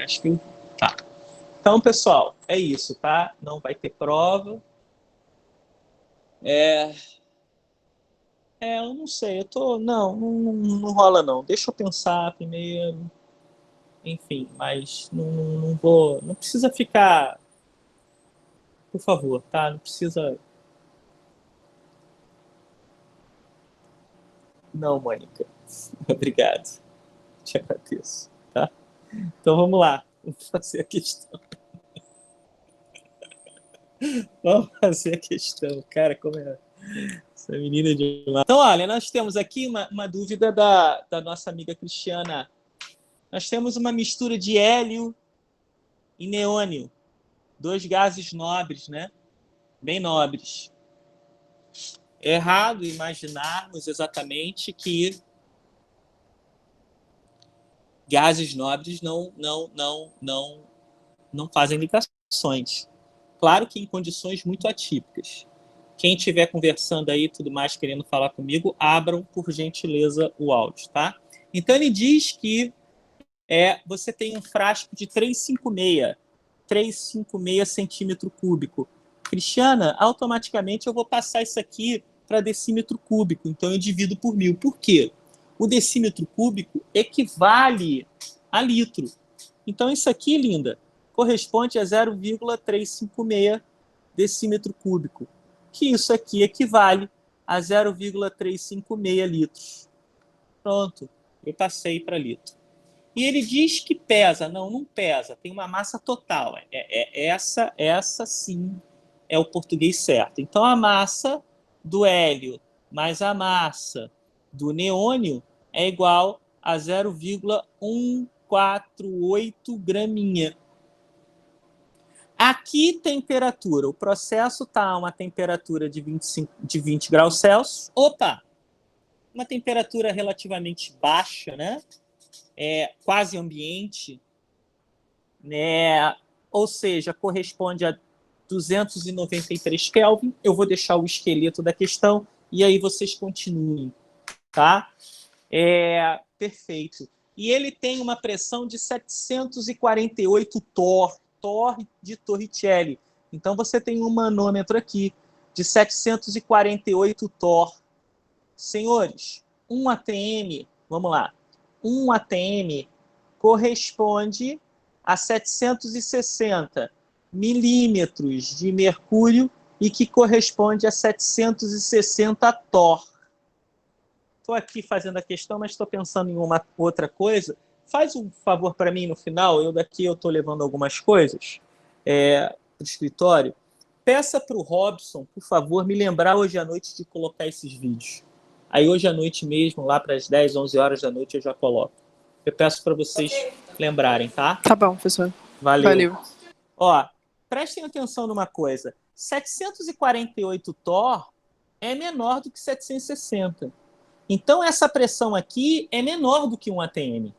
mais que tá. Então, pessoal, é isso, tá? Não vai ter prova. Eu não sei, não rola não. Deixa eu pensar primeiro. Enfim, mas não vou, não precisa ficar, por favor, tá? Não precisa. Não, Mônica. Obrigado. Te agradeço, tá? Então vamos lá. Vamos fazer a questão. Vamos fazer a questão. Cara, como é essa menina de lá. Então, olha, nós temos aqui uma dúvida da nossa amiga Cristiana. Nós temos uma mistura de hélio e neônio. Dois gases nobres, né? Bem nobres. É errado imaginarmos exatamente que gases nobres não fazem ligações. Claro que em condições muito atípicas. Quem estiver conversando aí tudo mais, querendo falar comigo, abram, por gentileza, o áudio, tá? Então, ele diz que você tem um frasco de 356 centímetro cúbico. Cristiana, automaticamente eu vou passar isso aqui para decímetro cúbico. Então, eu divido por 1000. Por quê? O decímetro cúbico equivale a litro. Então, isso aqui, linda, corresponde a 0,356 decímetro cúbico. Que isso aqui equivale a 0,356 litros. Pronto, eu passei para litro. E ele diz que pesa. Não pesa. Tem uma massa total. Essa sim é o português certo. Então, a massa do hélio mais a massa do neônio é igual a 0,148 graminha. Aqui, temperatura. O processo está a uma temperatura de 20 graus Celsius. Opa! Uma temperatura relativamente baixa, né? Quase ambiente, né? Ou seja, corresponde a 293 Kelvin. Eu vou deixar o esqueleto da questão e aí vocês continuem, tá? Perfeito. E ele tem uma pressão de 748 torr de Torricelli. Então, você tem um manômetro aqui de 748 torr. Senhores, 1 atm, vamos lá, 1 atm corresponde a 760 milímetros de mercúrio e que corresponde a 760 torr. Estou aqui fazendo a questão, mas estou pensando em uma outra coisa. Faz um favor para mim no final, eu estou levando algumas coisas para o escritório. Peça para o Robson, por favor, me lembrar hoje à noite de colocar esses vídeos. Aí hoje à noite mesmo, lá para as 10, 11 horas da noite, eu já coloco. Eu peço para vocês lembrarem, tá? Tá bom, professor. Valeu. Ó, prestem atenção numa coisa. 748 torr é menor do que 760. Então, essa pressão aqui é menor do que 1 atm.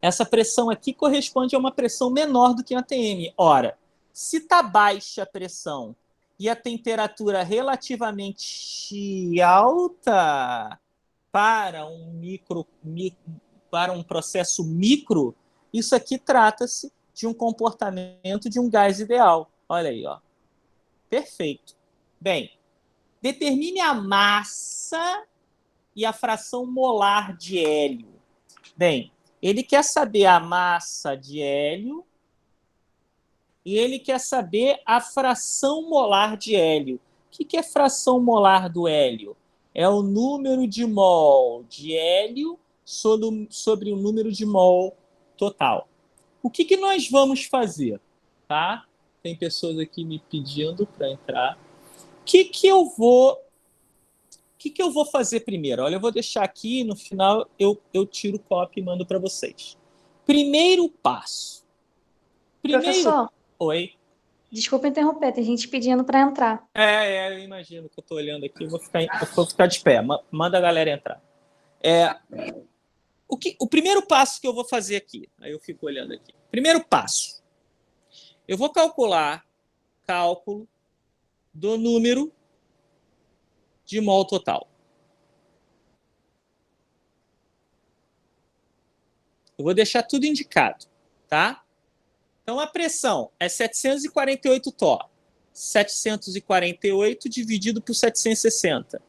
Essa pressão aqui corresponde a uma pressão menor do que 1 atm. Ora, se está baixa a pressão e a temperatura relativamente alta para para um processo micro, isso aqui trata-se de um comportamento de um gás ideal. Olha aí, ó. Perfeito. Bem, determine a massa e a fração molar de hélio. Bem, ele quer saber a massa de hélio e ele quer saber a fração molar de hélio. O que é fração molar do hélio? É o número de mol de hélio sobre o número de mol total. O que nós vamos fazer? Tá? Tem pessoas aqui me pedindo para entrar. O que eu vou fazer primeiro? Olha, eu vou deixar aqui, no final eu tiro cópia e mando para vocês. Primeiro passo. Professor. Oi. Desculpa interromper, tem gente pedindo para entrar. Eu imagino que eu estou olhando aqui, eu vou ficar de pé. Manda a galera entrar. O primeiro passo que eu vou fazer aqui, aí eu fico olhando aqui. Primeiro passo. Eu vou calcular cálculo do número de mol total. Eu vou deixar tudo indicado, tá? Então, a pressão é 748 torr. 748 dividido por 760.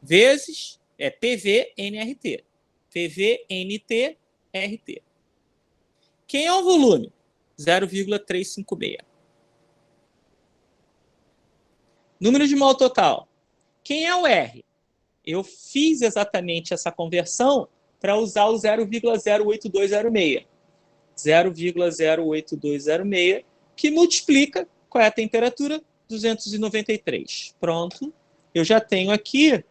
Vezes PV/NRT. PV/NT/RT. Quem é o volume? 0,356. Número de mol total. Quem é o R? Eu fiz exatamente essa conversão para usar o 0,08206. 0,08206, que multiplica, qual é a temperatura? 293. Pronto. Eu já tenho aqui,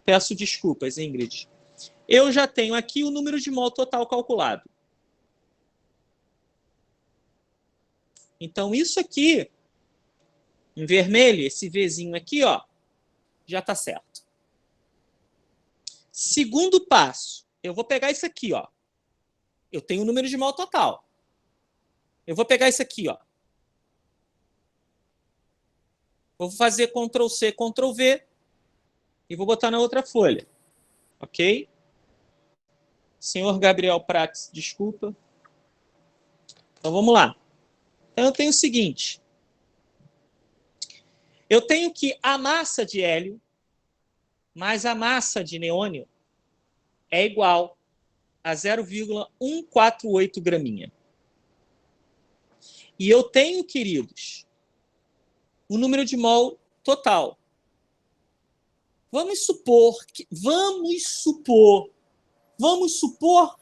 peço desculpas, Ingrid. Eu já tenho aqui o número de mol total calculado. Então, isso aqui, em vermelho, esse Vzinho aqui, ó, já está certo. Segundo passo, eu vou pegar isso aqui, ó. Eu tenho o número de mol total. Eu vou pegar isso aqui, ó. Vou fazer Ctrl+C, Ctrl+V e vou botar na outra folha. Ok? Senhor Gabriel Prates, desculpa. Então, vamos lá. Então, eu tenho o seguinte. Eu tenho que a massa de hélio mais a massa de neônio é igual a 0,148 graminha. E eu tenho, queridos, o número de mol total. Vamos supor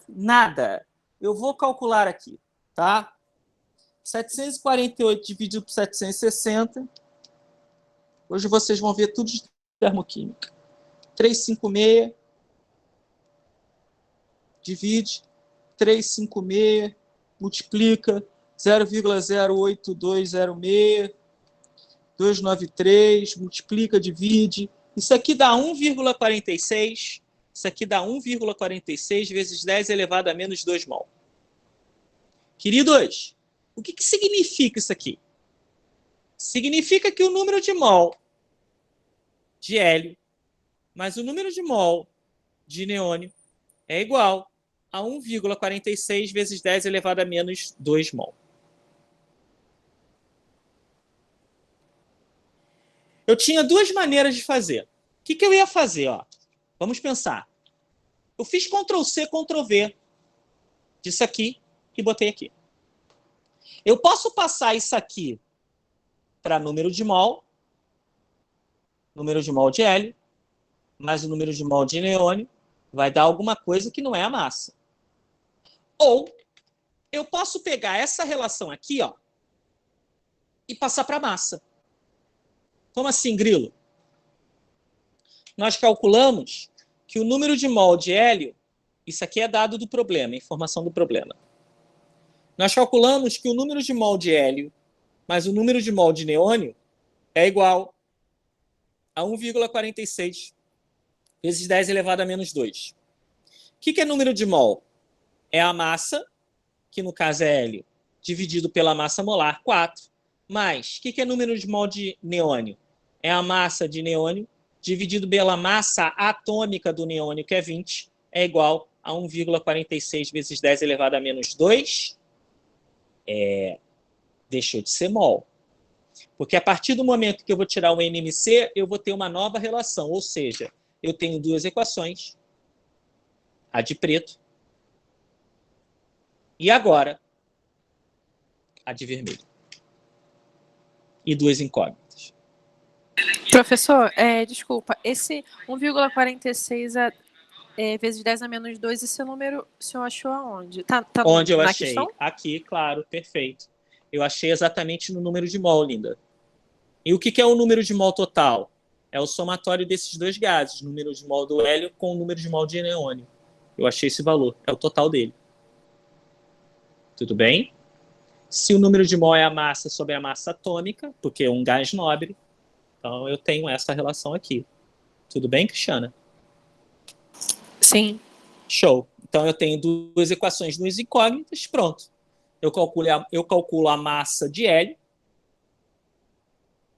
nada. Eu vou calcular aqui, tá? 748 dividido por 760. Hoje vocês vão ver tudo de termoquímica. 356 divide 356, multiplica 0,08206, 293, multiplica, divide. Isso aqui dá 1,46. Isso aqui dá 1,46 vezes 10 elevado a menos 2 mol. Queridos, o que significa isso aqui? Significa que o número de mol de hélio mais o número de mol de neônio é igual a 1,46 vezes 10 elevado a menos 2 mol. Eu tinha duas maneiras de fazer. O que eu ia fazer? Ó? Vamos pensar. Eu fiz Ctrl+C, Ctrl+V disso aqui e botei aqui. Eu posso passar isso aqui para número de mol de hélio, mais o número de mol de neônio, vai dar alguma coisa que não é a massa. Ou eu posso pegar essa relação aqui, ó, e passar para a massa. Como assim, Grilo? Nós calculamos que o número de mol de hélio, isso aqui é dado do problema, informação do problema. Nós calculamos que o número de mol de hélio mais o número de mol de neônio é igual a 1,46 vezes 10 elevado a menos 2. O que é número de mol? É a massa, que no caso é hélio, dividido pela massa molar, 4. Mais, o que é número de mol de neônio? É a massa de neônio dividido pela massa atômica do neônio, que é 20, é igual a 1,46 vezes 10 elevado a menos 2. Deixou de ser mol. Porque a partir do momento que eu vou tirar o NMC, eu vou ter uma nova relação. Ou seja, eu tenho duas equações, a de preto e agora a de vermelho. E duas incógnitas. Professor, desculpa, esse 1,46 vezes 10 a menos 2, esse número o senhor achou aonde? Tá Onde eu na achei? Questão? Aqui, claro, perfeito. Eu achei exatamente no número de mol, linda. E o que é o número de mol total? É o somatório desses dois gases, o número de mol do hélio com o número de mol de neônio. Eu achei esse valor, é o total dele. Tudo bem? Se o número de mol é a massa sobre a massa atômica, porque é um gás nobre, então eu tenho essa relação aqui. Tudo bem, Cristiana? Sim. Show. Então eu tenho duas equações, duas incógnitas, pronto. Eu calculo a massa de hélio,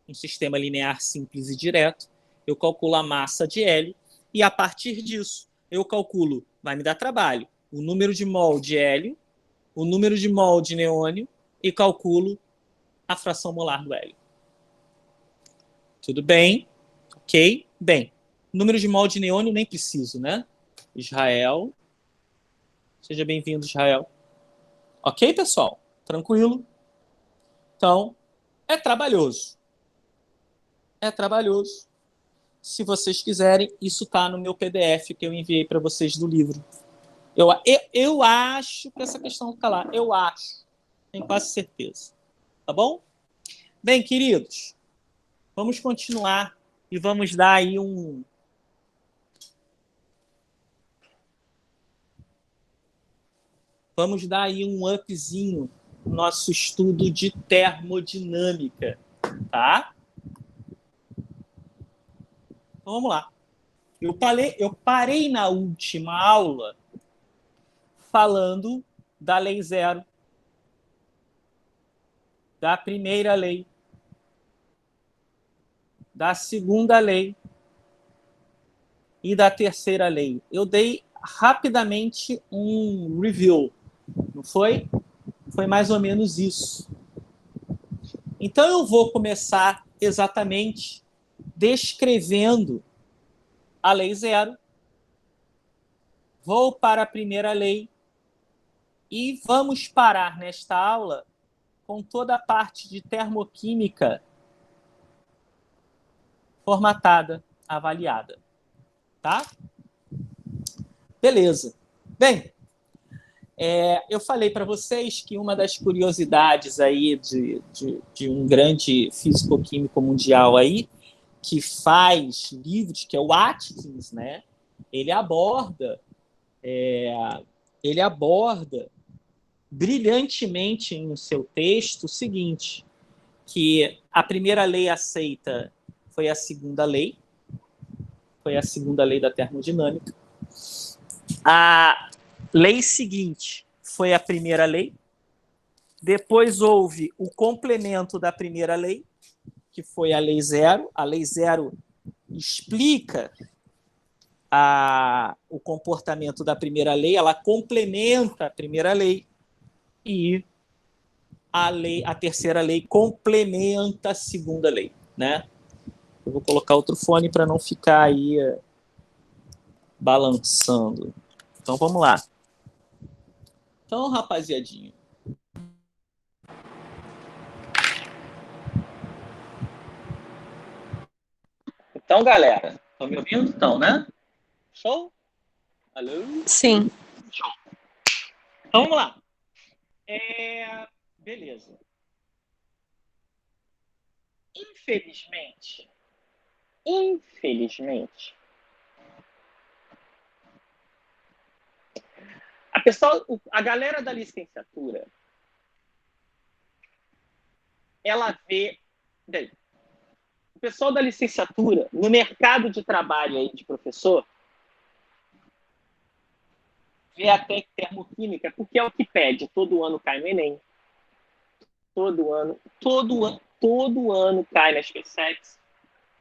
um sistema linear simples e direto. Eu calculo a massa de hélio e a partir disso eu calculo, vai me dar trabalho, o número de mol de hélio o número de mol de neônio e calculo a fração molar do hélio. Tudo bem? Ok? Bem, número de mol de neônio nem preciso, né? Israel. Seja bem-vindo, Israel. Ok, pessoal? Tranquilo? Então, é trabalhoso. É trabalhoso. Se vocês quiserem, isso está no meu PDF que eu enviei para vocês do livro. Eu acho que essa questão fica lá. Eu acho. Tenho quase certeza. Tá bom? Bem, queridos, vamos continuar e vamos dar aí um... Vamos dar aí um upzinho no nosso estudo de termodinâmica, tá? Então, vamos lá. Eu parei na última aula falando da lei zero, da primeira lei, da segunda lei e da terceira lei. Eu dei rapidamente um review, não foi? Foi mais ou menos isso. Então eu vou começar exatamente descrevendo a lei zero, vou para a primeira lei e vamos parar nesta aula com toda a parte de termoquímica formatada, avaliada. Tá? Beleza. Bem, eu falei para vocês que uma das curiosidades aí de um grande físico-químico mundial aí, que faz livros, que é o Atkins, né? Ele aborda brilhantemente em seu texto o seguinte, que a primeira lei aceita foi a segunda lei da termodinâmica. A lei seguinte foi a primeira lei. Depois houve o complemento da primeira lei, que foi a lei zero. A lei zero explica o comportamento da primeira lei, ela complementa a primeira lei e a terceira lei complementa a segunda lei, né? Eu vou colocar outro fone para não ficar aí balançando. Então, vamos lá. Então, rapaziadinho. Então, galera, estão me ouvindo? Então, né? Show? Alô? Sim. Show. Então, vamos lá. Beleza. Infelizmente, a galera da licenciatura, ela vê... Bem, o pessoal da licenciatura, no mercado de trabalho aí de professor, vê até termoquímica, porque é o que pede. Todo ano cai no Enem. Todo ano cai nas PSECs.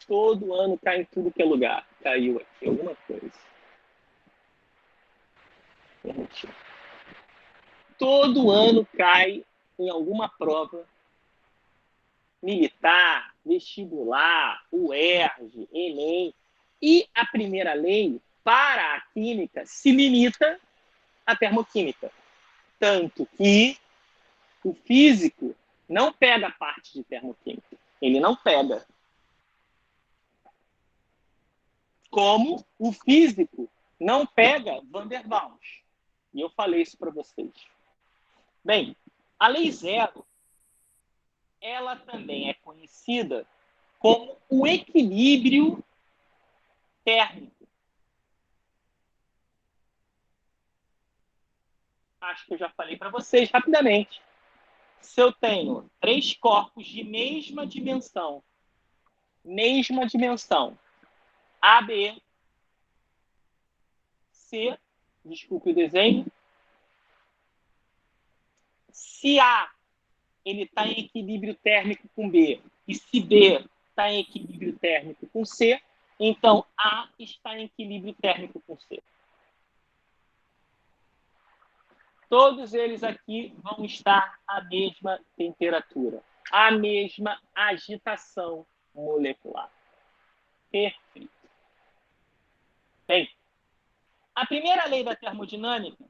Todo ano cai em tudo que é lugar. Caiu aqui alguma coisa. Todo ano cai em alguma prova militar, vestibular, UERJ, Enem. E a primeira lei, para a química, se limita à termoquímica. Tanto que o físico não pega a parte de termoquímica. Ele não pega. Como o físico não pega Van der Waals. E eu falei isso para vocês. Bem, a lei zero, ela também é conhecida como o equilíbrio térmico. Acho que eu já falei para vocês rapidamente. Se eu tenho 3 corpos de mesma dimensão, AB, C, desculpe o desenho, se A ele está em equilíbrio térmico com B, e se B está em equilíbrio térmico com C, então A está em equilíbrio térmico com C. todos eles aqui vão estar à mesma temperatura, a mesma agitação molecular. Perfeito. Bem, a primeira lei da termodinâmica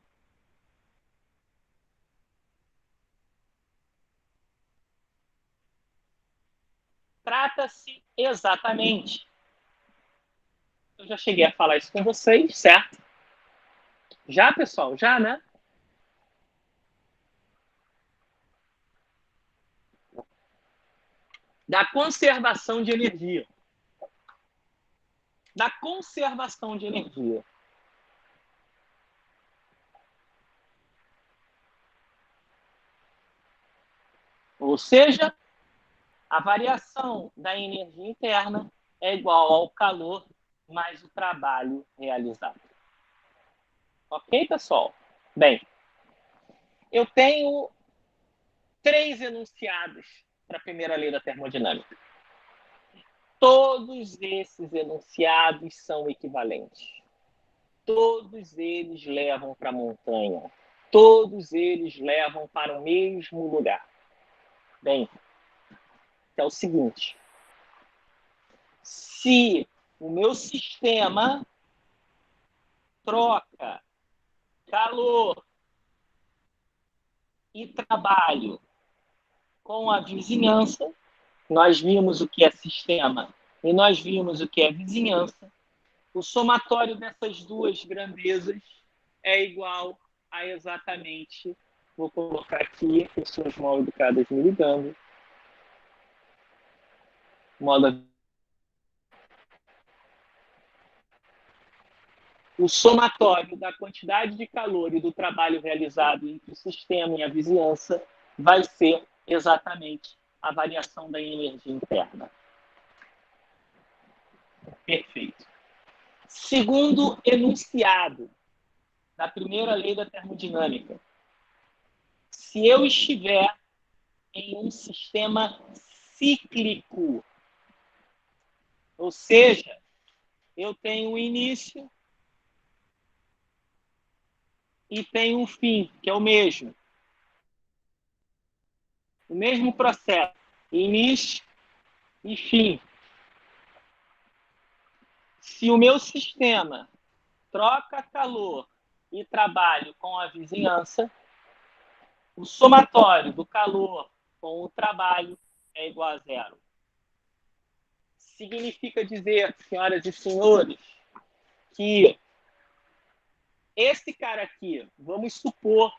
trata-se exatamente. Eu já cheguei a falar isso com vocês, certo? Já, pessoal? Já, né? Da conservação de energia. Da conservação de energia. Ou seja, a variação da energia interna é igual ao calor mais o trabalho realizado. Ok, pessoal? Bem, eu tenho 3 enunciados para a primeira lei da termodinâmica. Todos esses enunciados são equivalentes. Todos eles levam para a montanha. Todos eles levam para o mesmo lugar. Bem, é o seguinte. Se o meu sistema troca calor e trabalho com a vizinhança, nós vimos o que é sistema e nós vimos o que é vizinhança, o somatório dessas duas grandezas é igual a exatamente, vou colocar aqui, pessoas mal educadas me ligando, o somatório da quantidade de calor e do trabalho realizado entre o sistema e a vizinhança vai ser exatamente a variação da energia interna. Perfeito. Segundo enunciado da primeira lei da termodinâmica, se eu estiver em um sistema cíclico, ou seja, eu tenho um início e tenho um fim, que é o mesmo. O mesmo processo, início e fim. Se o meu sistema troca calor e trabalho com a vizinhança, o somatório do calor com o trabalho é igual a zero. Significa dizer, senhoras e senhores, que esse cara aqui, vamos supor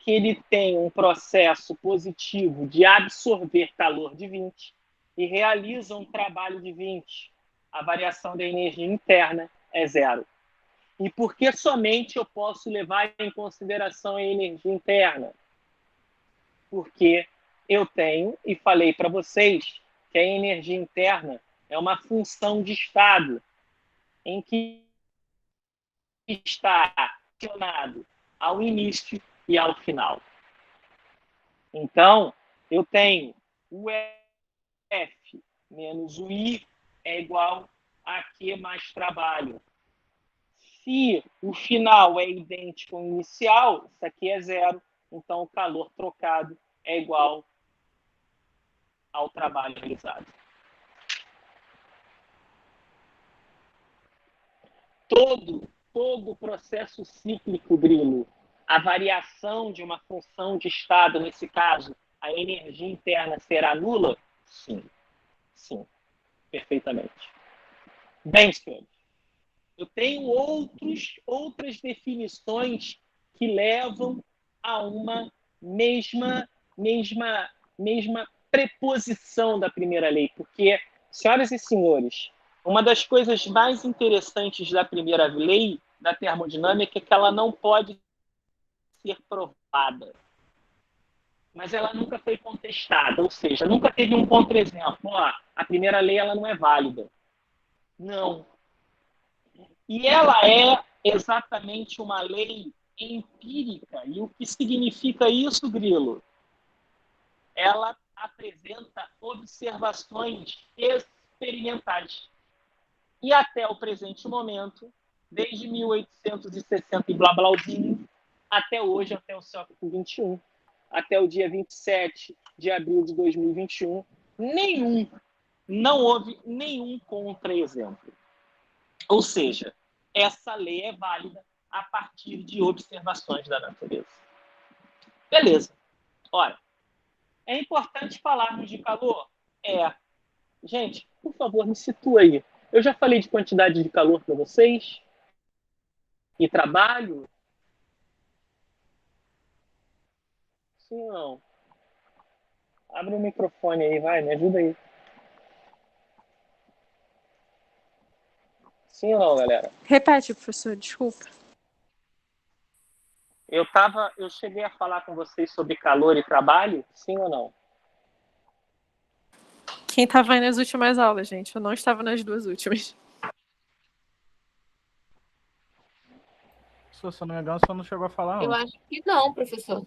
que ele tem um processo positivo de absorver calor de 20 e realiza um trabalho de 20. A variação da energia interna é zero. E por que somente eu posso levar em consideração a energia interna? Porque eu tenho, e falei para vocês, que a energia interna é uma função de estado, em que está relacionado ao início e ao final. Então, eu tenho o F menos o I é igual a Q mais trabalho. Se o final é idêntico ao inicial, isso aqui é zero, então o calor trocado é igual ao trabalho realizado. Todo o processo cíclico, Grilo, a variação de uma função de estado, nesse caso, a energia interna será nula? Sim. Sim, perfeitamente. Bem, senhores, eu tenho outras definições que levam a uma mesma preposição da primeira lei, porque, senhoras e senhores, uma das coisas mais interessantes da primeira lei da termodinâmica é que ela não pode ser provada, mas ela nunca foi contestada, ou seja, nunca teve um contra-exemplo. A primeira lei ela não é válida. Não. E ela é exatamente uma lei empírica. E o que significa isso, Grilo? Ela apresenta observações experimentais. E até o presente momento, desde 1860 e blá blauzinho, até hoje, até o século XXI, até o dia 27 de abril de 2021, não houve nenhum contra-exemplo. Ou seja, essa lei é válida a partir de observações da natureza. Beleza. Olha, é importante falarmos de calor? Gente, por favor, me situa aí. Eu já falei de quantidade de calor para vocês? E trabalho? Sim ou não? Abre o microfone aí, vai, me ajuda aí. Sim ou não, galera? Repete, professor, desculpa. Eu cheguei a falar com vocês sobre calor e trabalho? Sim ou não? Quem estava aí nas últimas aulas, gente? Eu não estava nas duas últimas. Se eu não me engano, você não chegou a falar, Eu não. acho que não, professor.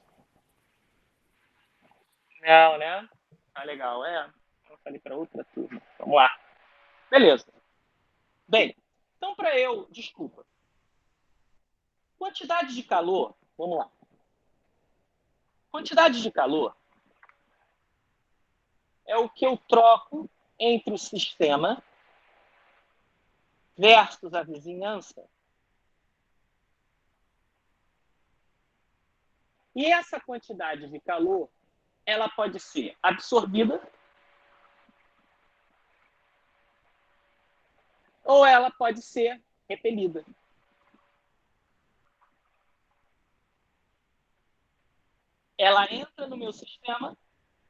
Não, né? Tá legal, Eu falei para outra turma. Vamos lá. Beleza. Bem, então desculpa. Quantidade de calor, vamos lá. Quantidade de calor é o que eu troco entre o sistema versus a vizinhança. E essa quantidade de calor, ela pode ser absorvida ou ela pode ser repelida. Ela entra no meu sistema,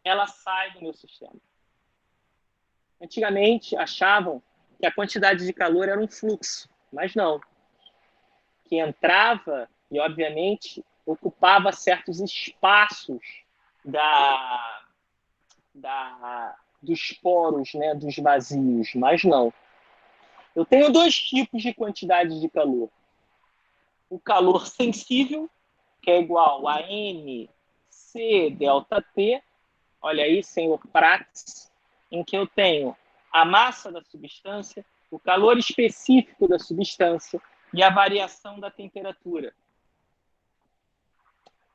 ela sai do meu sistema. Antigamente, achavam que a quantidade de calor era um fluxo, mas não. Que entrava e, obviamente, ocupava certos espaços dos poros, né, dos vazios, mas não. Eu tenho dois tipos de quantidade de calor. O calor sensível, que é igual a mc ΔT, olha aí, senhor Prats, em que eu tenho a massa da substância, o calor específico da substância e a variação da temperatura.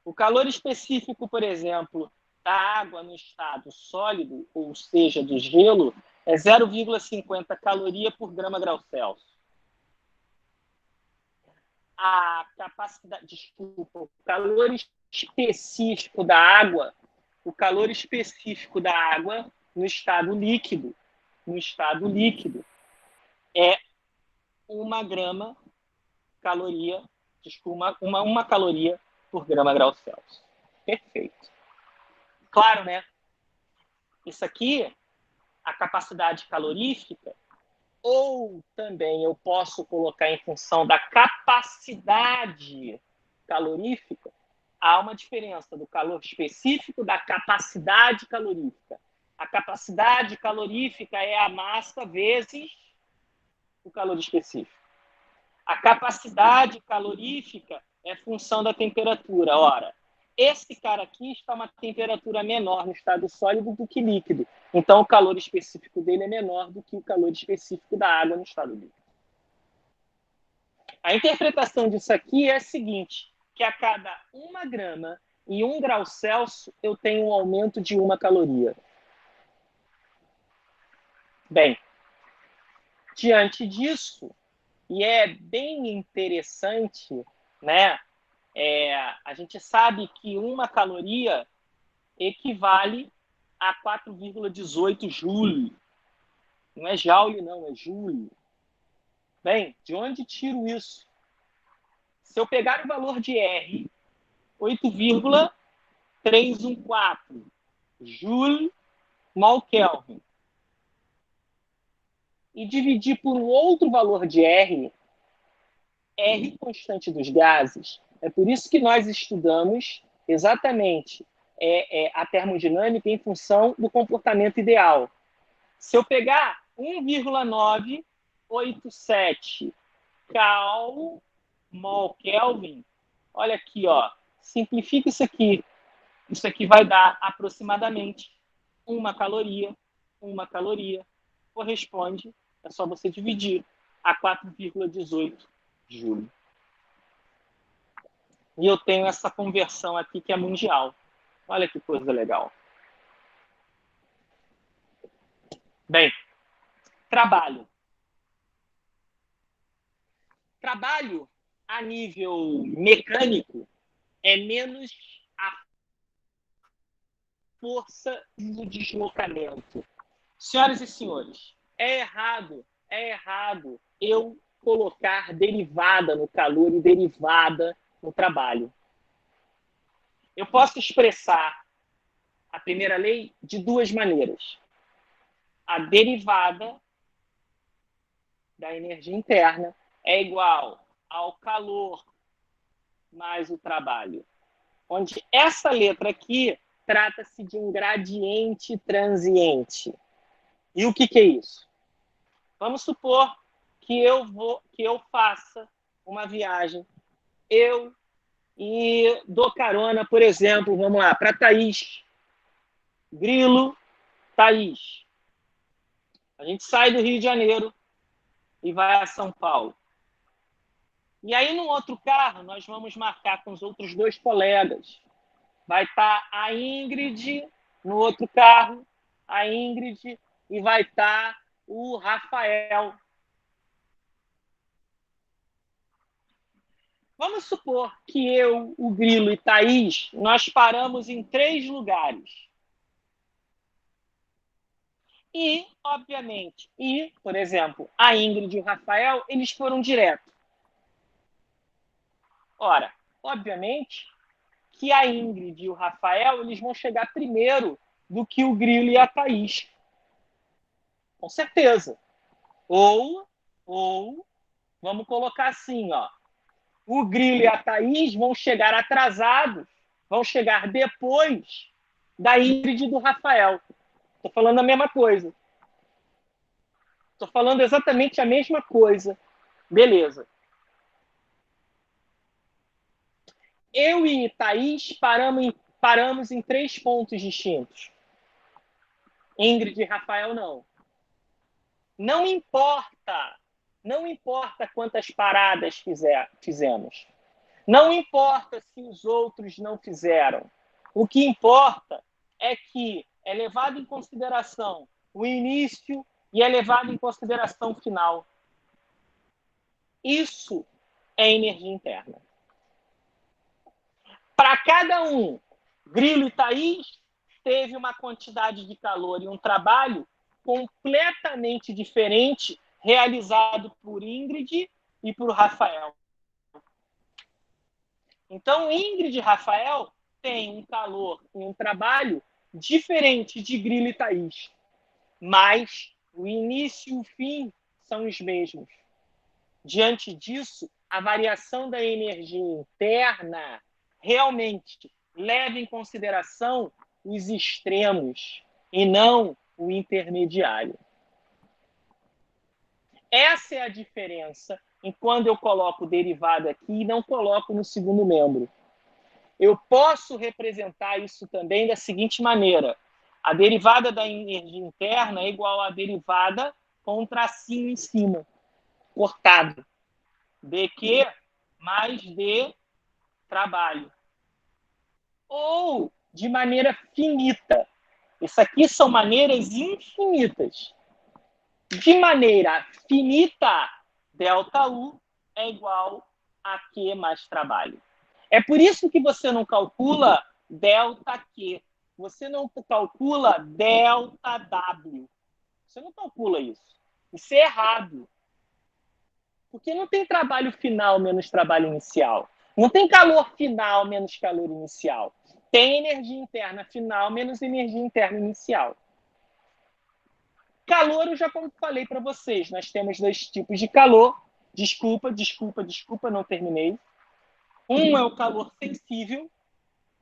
O calor específico, por exemplo, da água no estado sólido, ou seja, do gelo, é 0,50 caloria por grama grau Celsius. O calor específico da água, no estado líquido é 1 caloria por grama grau Celsius. Perfeito. Claro, né? Isso aqui, a capacidade calorífica, ou também eu posso colocar em função da capacidade calorífica, há uma diferença do calor específico da capacidade calorífica. A capacidade calorífica é a massa vezes o calor específico. A capacidade calorífica é função da temperatura. Ora, esse cara aqui está a uma temperatura menor no estado sólido do que líquido. Então, o calor específico dele é menor do que o calor específico da água no estado líquido. A interpretação disso aqui é a seguinte, que a cada 1 grama em 1 grau Celsius, eu tenho um aumento de 1 caloria. Bem, diante disso, e é bem interessante, né? A gente sabe que 1 caloria equivale a 4,18 joule. Não é joule, não, é joule. Bem, de onde tiro isso? Se eu pegar o valor de R, 8,314 joule mol Kelvin, e dividir por um outro valor de R constante dos gases. É por isso que nós estudamos exatamente a termodinâmica em função do comportamento ideal. Se eu pegar 1,987 cal mol Kelvin, olha aqui, simplifica isso aqui. Isso aqui vai dar aproximadamente 1 caloria. 1 caloria corresponde, é só você dividir, a 4,18 joule. E eu tenho essa conversão aqui que é mundial. Olha que coisa legal. Bem, trabalho. Trabalho a nível mecânico é menos a força do deslocamento. Senhoras e senhores, é errado eu colocar derivada no calor e derivada no trabalho. Eu posso expressar a primeira lei de duas maneiras. A derivada da energia interna é igual ao calor mais o trabalho. Onde essa letra aqui trata-se de um gradiente transiente. E o que é isso? Vamos supor que eu faça uma viagem, eu e dou carona, por exemplo, vamos lá, para Thaís. Grilo, Thaís. A gente sai do Rio de Janeiro e vai a São Paulo. E aí, no outro carro, nós vamos marcar com os outros dois colegas. Vai estar a Ingrid no outro carro, a Ingrid, e vai estar o Rafael. Vamos supor que eu, o Grilo e Thaís, nós paramos em 3 lugares. E, obviamente, por exemplo, a Ingrid e o Rafael, eles foram direto. Ora, obviamente que a Ingrid e o Rafael eles vão chegar primeiro do que o Grilo e a Thaís. Com certeza. Ou vamos colocar assim, ó. O Grilo e a Thaís vão chegar atrasados, vão chegar depois da Ingrid e do Rafael. Estou falando a mesma coisa. Estou falando exatamente a mesma coisa. Beleza. Eu e Thaís paramos em 3 pontos distintos. Ingrid e Rafael, não. Não importa quantas paradas fizemos. Não importa se os outros não fizeram. O que importa é que é levado em consideração o início e é levado em consideração o final. Isso é energia interna. Para cada um, Grilo e Thaís teve uma quantidade de calor e um trabalho completamente diferente realizado por Ingrid e por Rafael. Então, Ingrid e Rafael têm um calor e um trabalho diferente de Grilo e Thaís. Mas o início e o fim são os mesmos. Diante disso, a variação da energia interna realmente leva em consideração os extremos e não o intermediário. Essa é a diferença em quando eu coloco derivada aqui e não coloco no segundo membro. Eu posso representar isso também da seguinte maneira. A derivada da energia interna é igual à derivada com um tracinho em cima, cortado. dQ mais D trabalho. Ou de maneira finita. Isso aqui são maneiras infinitas. De maneira finita, ΔU é igual a Q mais trabalho. É por isso que você não calcula ΔQ. Você não calcula ΔW. Você não calcula isso. Isso é errado. Porque não tem trabalho final menos trabalho inicial. Não tem calor final menos calor inicial. Tem energia interna final menos energia interna inicial. Calor, eu já falei para vocês. Nós temos 2 tipos de calor. Desculpa, não terminei. Um é o calor sensível,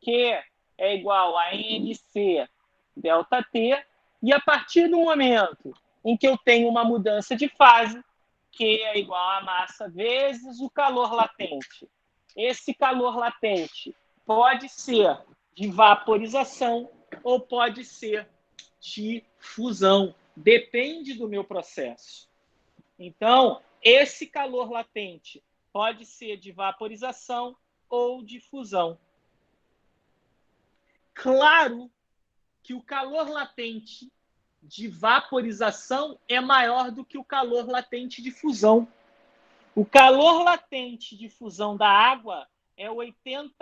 que é igual a NC ΔT. E a partir do momento em que eu tenho uma mudança de fase, que é igual a massa vezes o calor latente. Esse calor latente pode ser de vaporização ou pode ser de fusão. Depende do meu processo. Então, esse calor latente pode ser de vaporização ou de fusão. Claro que o calor latente de vaporização é maior do que o calor latente de fusão. O calor latente de fusão da água é 80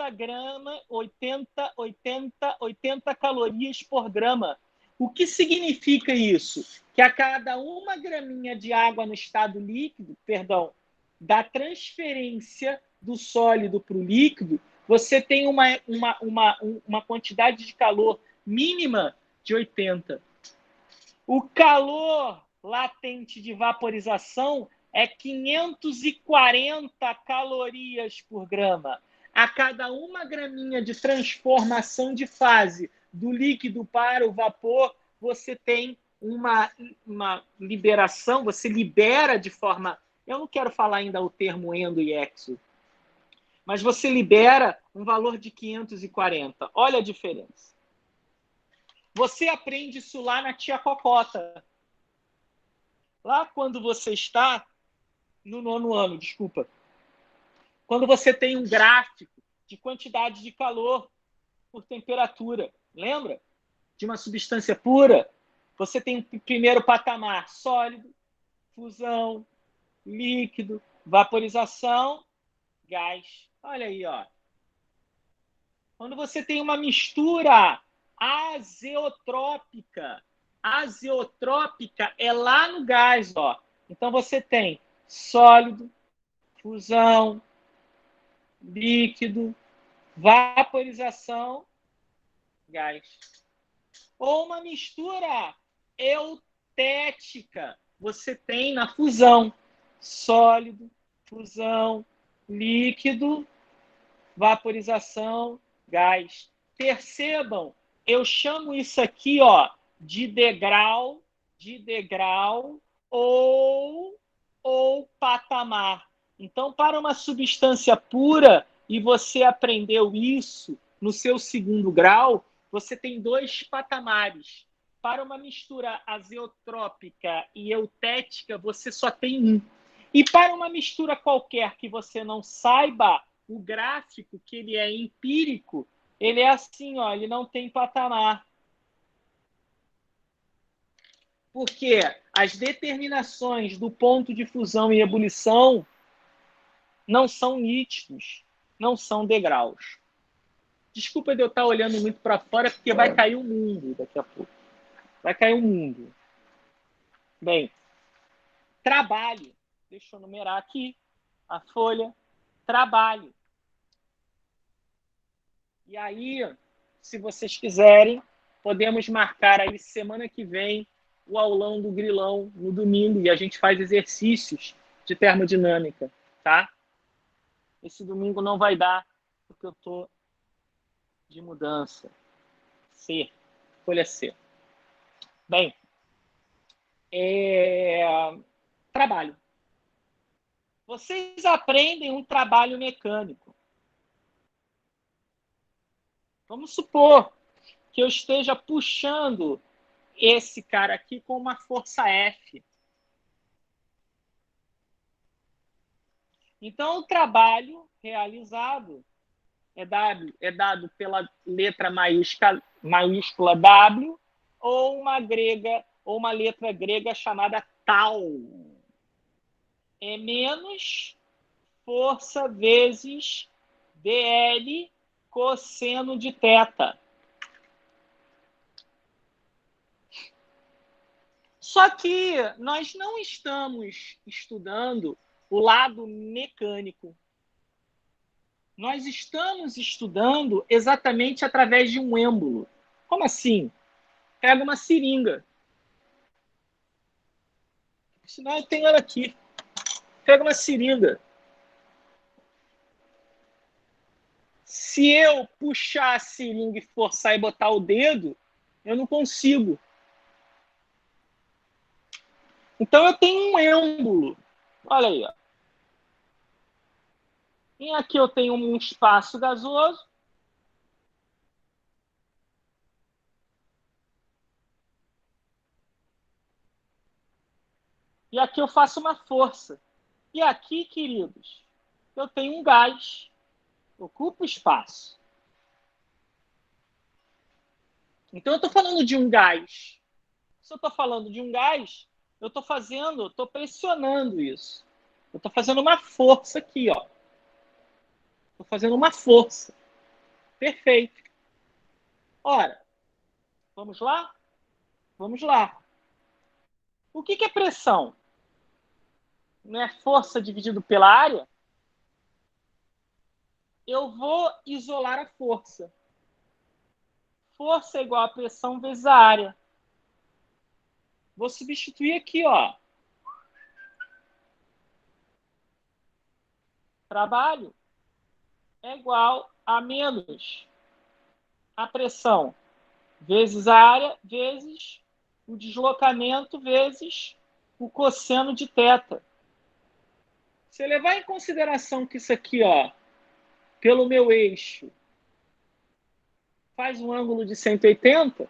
calorias por grama. O que significa isso? Que a cada 1 graminha de água no estado líquido, da transferência do sólido para o líquido, você tem uma quantidade de calor mínima de 80. O calor latente de vaporização é 540 calorias por grama. A cada 1 graminha de transformação de fase do líquido para o vapor, você tem uma liberação, você libera de forma... Eu não quero falar ainda o termo endo e exo, mas você libera um valor de 540. Olha a diferença. Você aprende isso lá na tia Cocota. Lá quando você está no 9º ano, desculpa. Quando você tem um gráfico de quantidade de calor por temperatura, lembra? De uma substância pura, você tem o primeiro patamar, sólido, fusão, líquido, vaporização, gás. Olha aí, ó. Quando você tem uma mistura azeotrópica é lá no gás, ó. Então você tem sólido, fusão, líquido, vaporização, gás. Ou uma mistura eutética, você tem na fusão sólido, fusão, líquido, vaporização, gás. Percebam, eu chamo isso aqui, ó, de degrau ou patamar. Então, para uma substância pura, e você aprendeu isso no seu 2º grau, você tem 2 patamares. Para uma mistura azeotrópica e eutética, você só tem 1. E para uma mistura qualquer que você não saiba, o gráfico, que ele é empírico, ele é assim, ó, ele não tem patamar. Porque as determinações do ponto de fusão e ebulição não são nítidos, não são degraus. Desculpa de eu estar olhando muito para fora, porque vai cair o mundo daqui a pouco. Vai cair o mundo. Bem, trabalho. Deixa eu numerar aqui a folha. Trabalho. E aí, se vocês quiserem, podemos marcar aí semana que vem o aulão do Grilão no domingo e a gente faz exercícios de termodinâmica, tá? Esse domingo não vai dar, porque eu estou de mudança. C, folha C. Bem, trabalho. Vocês aprendem um trabalho mecânico. Vamos supor que eu esteja puxando esse cara aqui com uma força F. Então, o trabalho realizado é dado pela letra maiúscula W ou uma letra grega chamada tau. É menos força vezes dl cosseno de θ. Só que nós não estamos estudando o lado mecânico. Nós estamos estudando exatamente através de um êmbolo. Como assim? Pega uma seringa. Senão eu tenho ela aqui. Pega uma seringa. Se eu puxar a seringa e forçar e botar o dedo, eu não consigo. Então eu tenho um êmbolo. Olha aí, ó. E aqui eu tenho um espaço gasoso. E aqui eu faço uma força. E aqui, queridos, eu tenho um gás. Ocupa espaço. Então, eu estou falando de um gás. Se eu estou falando de um gás, eu estou pressionando isso. Eu estou fazendo uma força aqui, ó. Estou fazendo uma força. Perfeito. Ora, vamos lá? Vamos lá. O que é pressão? Não é força dividido pela área? Eu vou isolar a força. Força é igual a pressão vezes a área. Vou substituir aqui, ó. Trabalho é igual a menos a pressão vezes a área, vezes o deslocamento, vezes o cosseno de θ. Se eu levar em consideração que isso aqui, ó, pelo meu eixo, faz um ângulo de 180,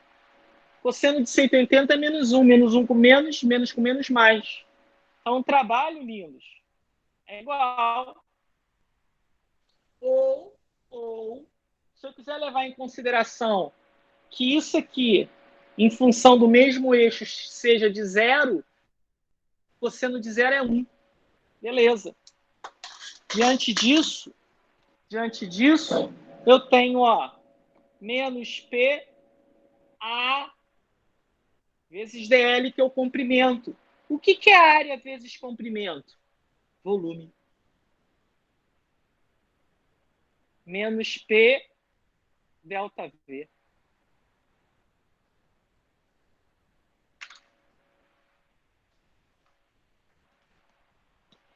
cosseno de 180 é menos 1. Menos 1 com menos com menos, mais. Então, trabalho, lindos, é igual. Ou, se eu quiser levar em consideração que isso aqui, em função do mesmo eixo, seja de 0, cosseno de 0 é 1. Beleza. Diante disso, eu tenho, ó, menos P A vezes dl, que é o comprimento. O que é área vezes comprimento? Volume. Menos P delta V.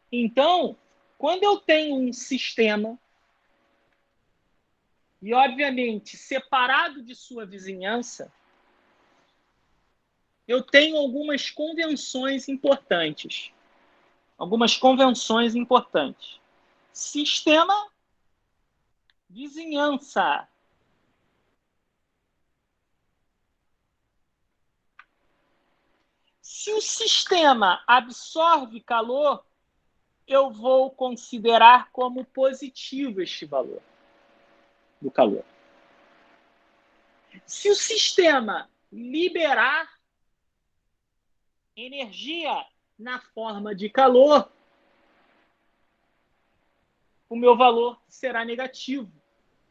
Então, quando eu tenho um sistema, e obviamente separado de sua vizinhança, eu tenho algumas convenções importantes. Sistema, vizinhança. Se o sistema absorve calor, eu vou considerar como positivo este valor do calor. Se o sistema liberar energia na forma de calor, o meu valor será negativo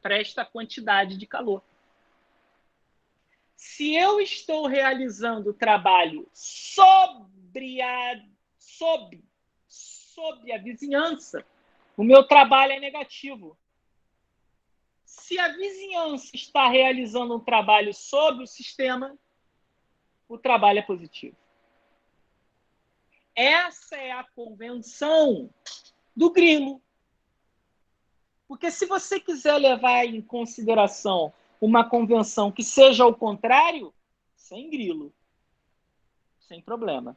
para esta quantidade de calor. Se eu estou realizando trabalho sob a vizinhança, o meu trabalho é negativo. Se a vizinhança está realizando um trabalho sobre o sistema, o trabalho é positivo. Essa é a convenção do grilo. Porque se você quiser levar em consideração uma convenção que seja ao contrário, sem grilo, sem problema.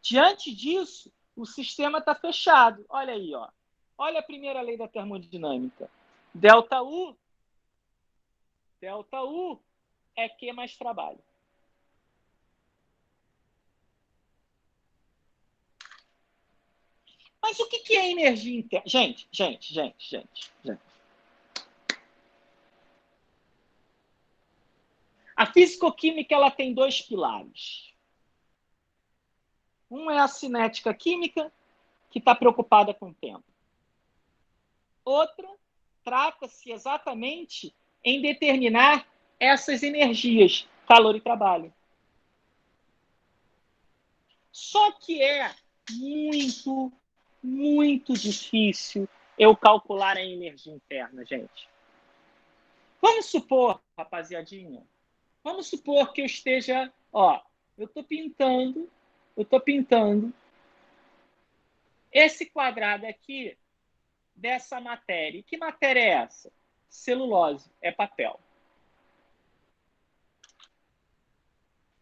Diante disso, o sistema está fechado. Olha aí, ó. Olha a primeira lei da termodinâmica. Delta U é Q mais trabalho. Mas o que é energia interna? Gente. A fisicoquímica ela tem dois pilares. Um é a cinética química, que está preocupada com o tempo. Outra trata-se exatamente em determinar essas energias, calor e trabalho. Só que é muito difícil eu calcular a energia interna, gente. Vamos supor, rapaziadinha, vamos supor que eu esteja, ó, eu estou pintando esse quadrado aqui dessa matéria. E que matéria é essa? Celulose, é papel.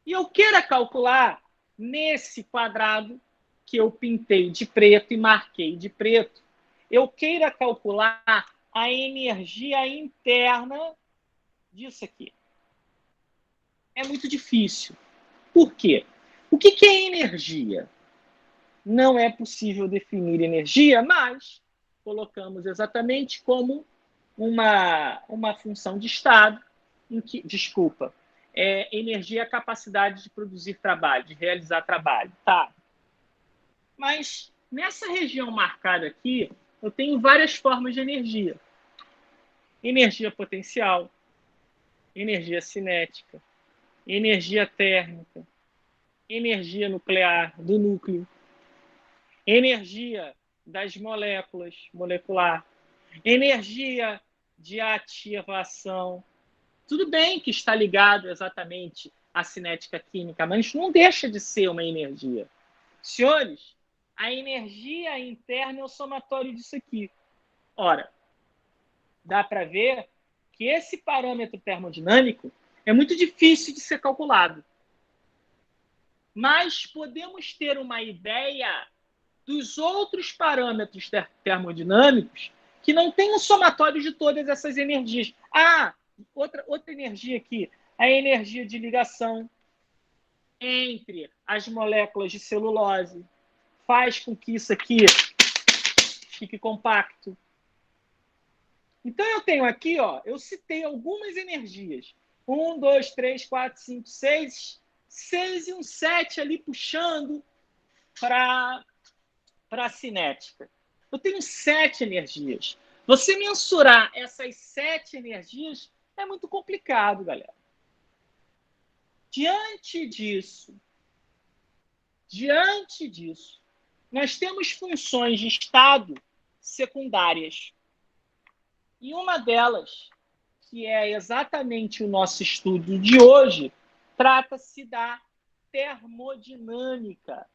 E eu quero calcular nesse quadrado que eu pintei de preto e marquei de preto, eu queira calcular a energia interna disso aqui. É muito difícil. Por quê? O que é energia? Não é possível definir energia, mas colocamos exatamente como uma função de estado, em que, desculpa, energia é a capacidade de produzir trabalho, de realizar trabalho. Tá. Mas nessa região marcada aqui, eu tenho várias formas de energia. Energia potencial, energia cinética, energia térmica, energia nuclear, do núcleo, energia das moléculas, molecular, energia de ativação. Tudo bem que está ligado exatamente à cinética química, mas não deixa de ser uma energia. Senhores, a energia interna é o somatório disso aqui. Ora, dá para ver que esse parâmetro termodinâmico é muito difícil de ser calculado. Mas podemos ter uma ideia dos outros parâmetros termodinâmicos que não têm um somatório de todas essas energias. Outra energia aqui, a energia de ligação entre as moléculas de celulose, faz com que isso aqui fique compacto. Então, eu tenho aqui, eu citei algumas energias. 1, 2, 3, 4, 5, 6. 6 e um 7 ali puxando para a cinética. Eu tenho 7 energias. Você mensurar essas 7 energias é muito complicado, galera. Diante disso, nós temos funções de estado secundárias. E uma delas, que é exatamente o nosso estudo de hoje, trata-se da termodinâmica.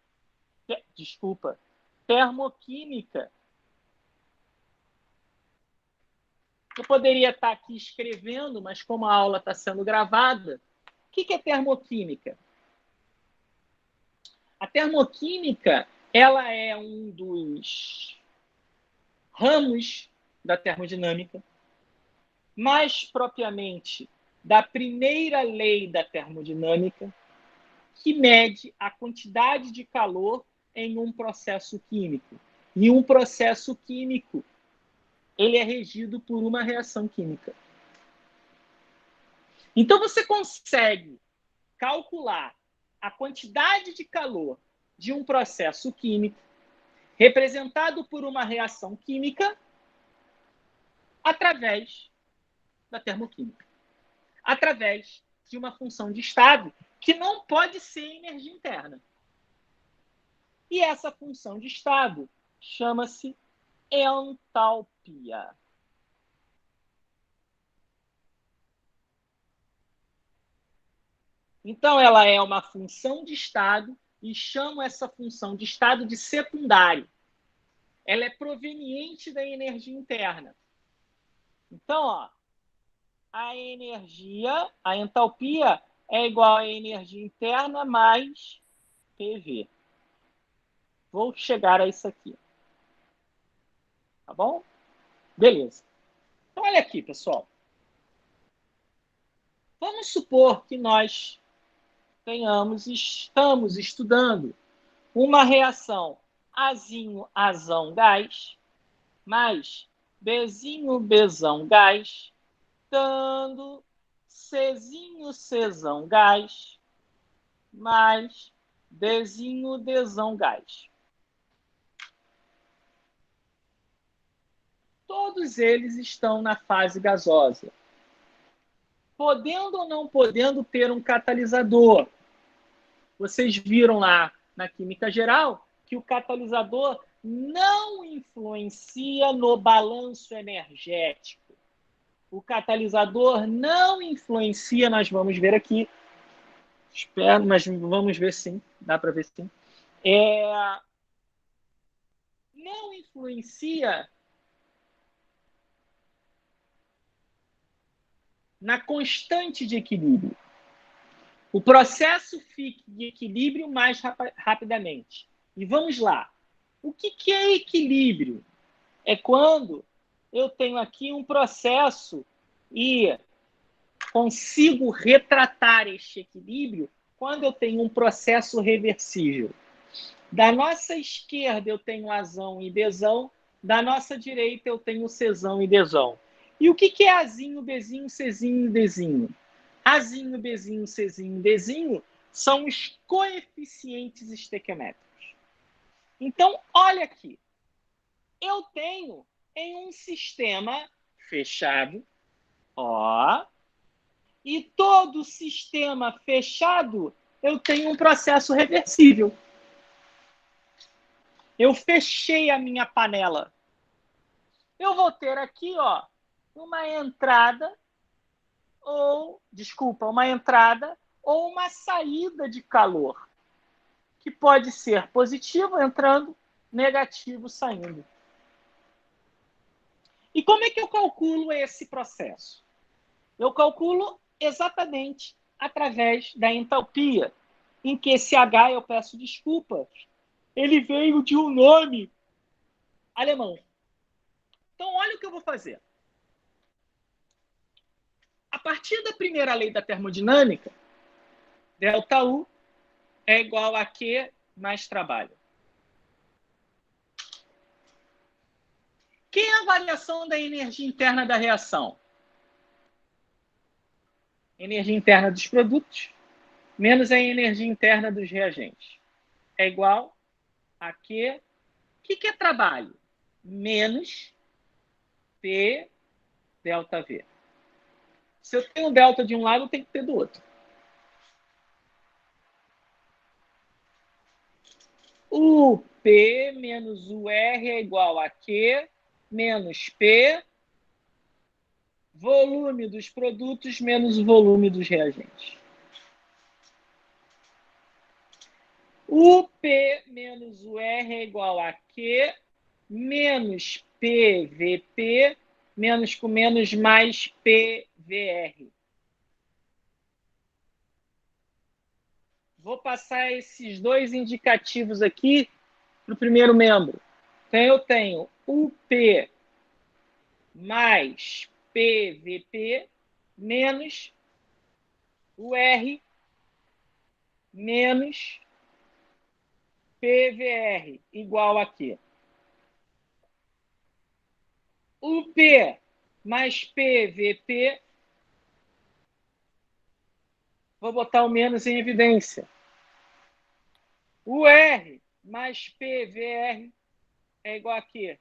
Termoquímica. Eu poderia estar aqui escrevendo, mas como a aula está sendo gravada, o que é termoquímica? A termoquímica, ela é um dos ramos da termodinâmica, mais propriamente da primeira lei da termodinâmica, que mede a quantidade de calor em um processo químico. E um processo químico, ele é regido por uma reação química. Então, você consegue calcular a quantidade de calor de um processo químico representado por uma reação química através da termoquímica. Através de uma função de estado que não pode ser energia interna. E essa função de estado chama-se entalpia. Então, ela é uma função de estado e chamo essa função de estado de secundário. Ela é proveniente da energia interna. Então, a entalpia é igual à energia interna mais PV. Vou chegar a isso aqui. Tá bom? Beleza. Então, olha aqui, pessoal. Vamos supor que nós estamos estudando uma reação Azinho-azão gás mais Bzinho-bzão gás, dando Czinho-czão gás mais Dzinho-dzão gás. Todos eles estão na fase gasosa, podendo ou não podendo ter um catalisador. Vocês viram lá na química geral que o catalisador não influencia no balanço energético. O catalisador não influencia, nós vamos ver aqui, espero, mas vamos ver sim, dá para ver sim. Não influencia na constante de equilíbrio. O processo fica de equilíbrio mais rapidamente. E vamos lá. O que é equilíbrio? É quando eu tenho aqui um processo e consigo retratar este equilíbrio quando eu tenho um processo reversível. Da nossa esquerda eu tenho Azão e Bzão, Da nossa direita eu tenho Czão e Dzão. E o que é Azinho, Bzinho, Czinho e Dzinho? Azinho, Bzinho, Czinho e Dzinho são os coeficientes estequiométricos. Então, olha aqui. Eu tenho em um sistema fechado, ó, e todo sistema fechado eu tenho um processo reversível. Eu fechei a minha panela. Eu vou ter aqui, ó, uma entrada ou uma saída de calor, que pode ser positivo entrando, negativo saindo. E como é que eu calculo esse processo? Eu calculo exatamente através da entalpia, em que esse H, eu peço desculpas, ele veio de um nome alemão. Então, olha o que eu vou fazer. A partir da primeira lei da termodinâmica, ΔU é igual a Q mais trabalho. Quem é a variação da energia interna da reação? Energia interna dos produtos menos a energia interna dos reagentes. É igual a Q. O que é trabalho? Menos P delta V. Se eu tenho delta de um lado, eu tenho que ter do outro. O P menos o R é igual a Q menos P, volume dos produtos menos o volume dos reagentes. O P menos o R é igual a Q menos PVP menos com menos mais PVR. Vou passar esses dois indicativos aqui para o primeiro membro. Então, eu tenho UP mais PVP menos UR menos PVR igual a quê? UP mais PVP, vou botar o menos em evidência. UR mais PVR é igual a quê?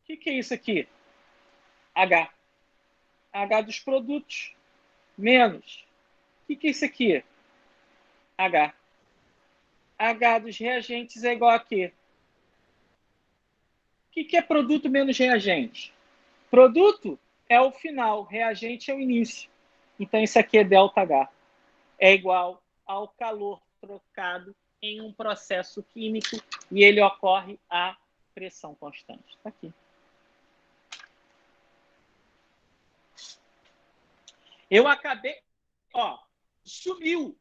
O que é isso aqui? H. H dos produtos menos. O que é isso aqui? H. H dos reagentes é igual a quê? O que é produto menos reagente? Produto é o final, reagente é o início. Então, isso aqui é ΔH. É igual ao calor trocado em um processo químico e ele ocorre a pressão constante. Está aqui. Eu acabei... Ó, sumiu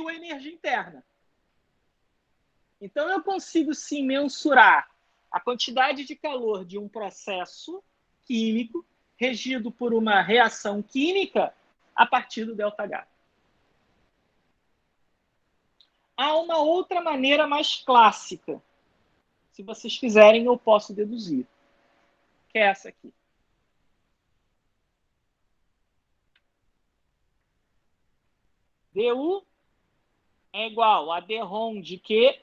a energia interna. Então, eu consigo, sim, mensurar a quantidade de calor de um processo químico regido por uma reação química a partir do ΔH. Há uma outra maneira mais clássica. Se vocês quiserem, eu posso deduzir. Que é essa aqui. DU é igual a dROM de Q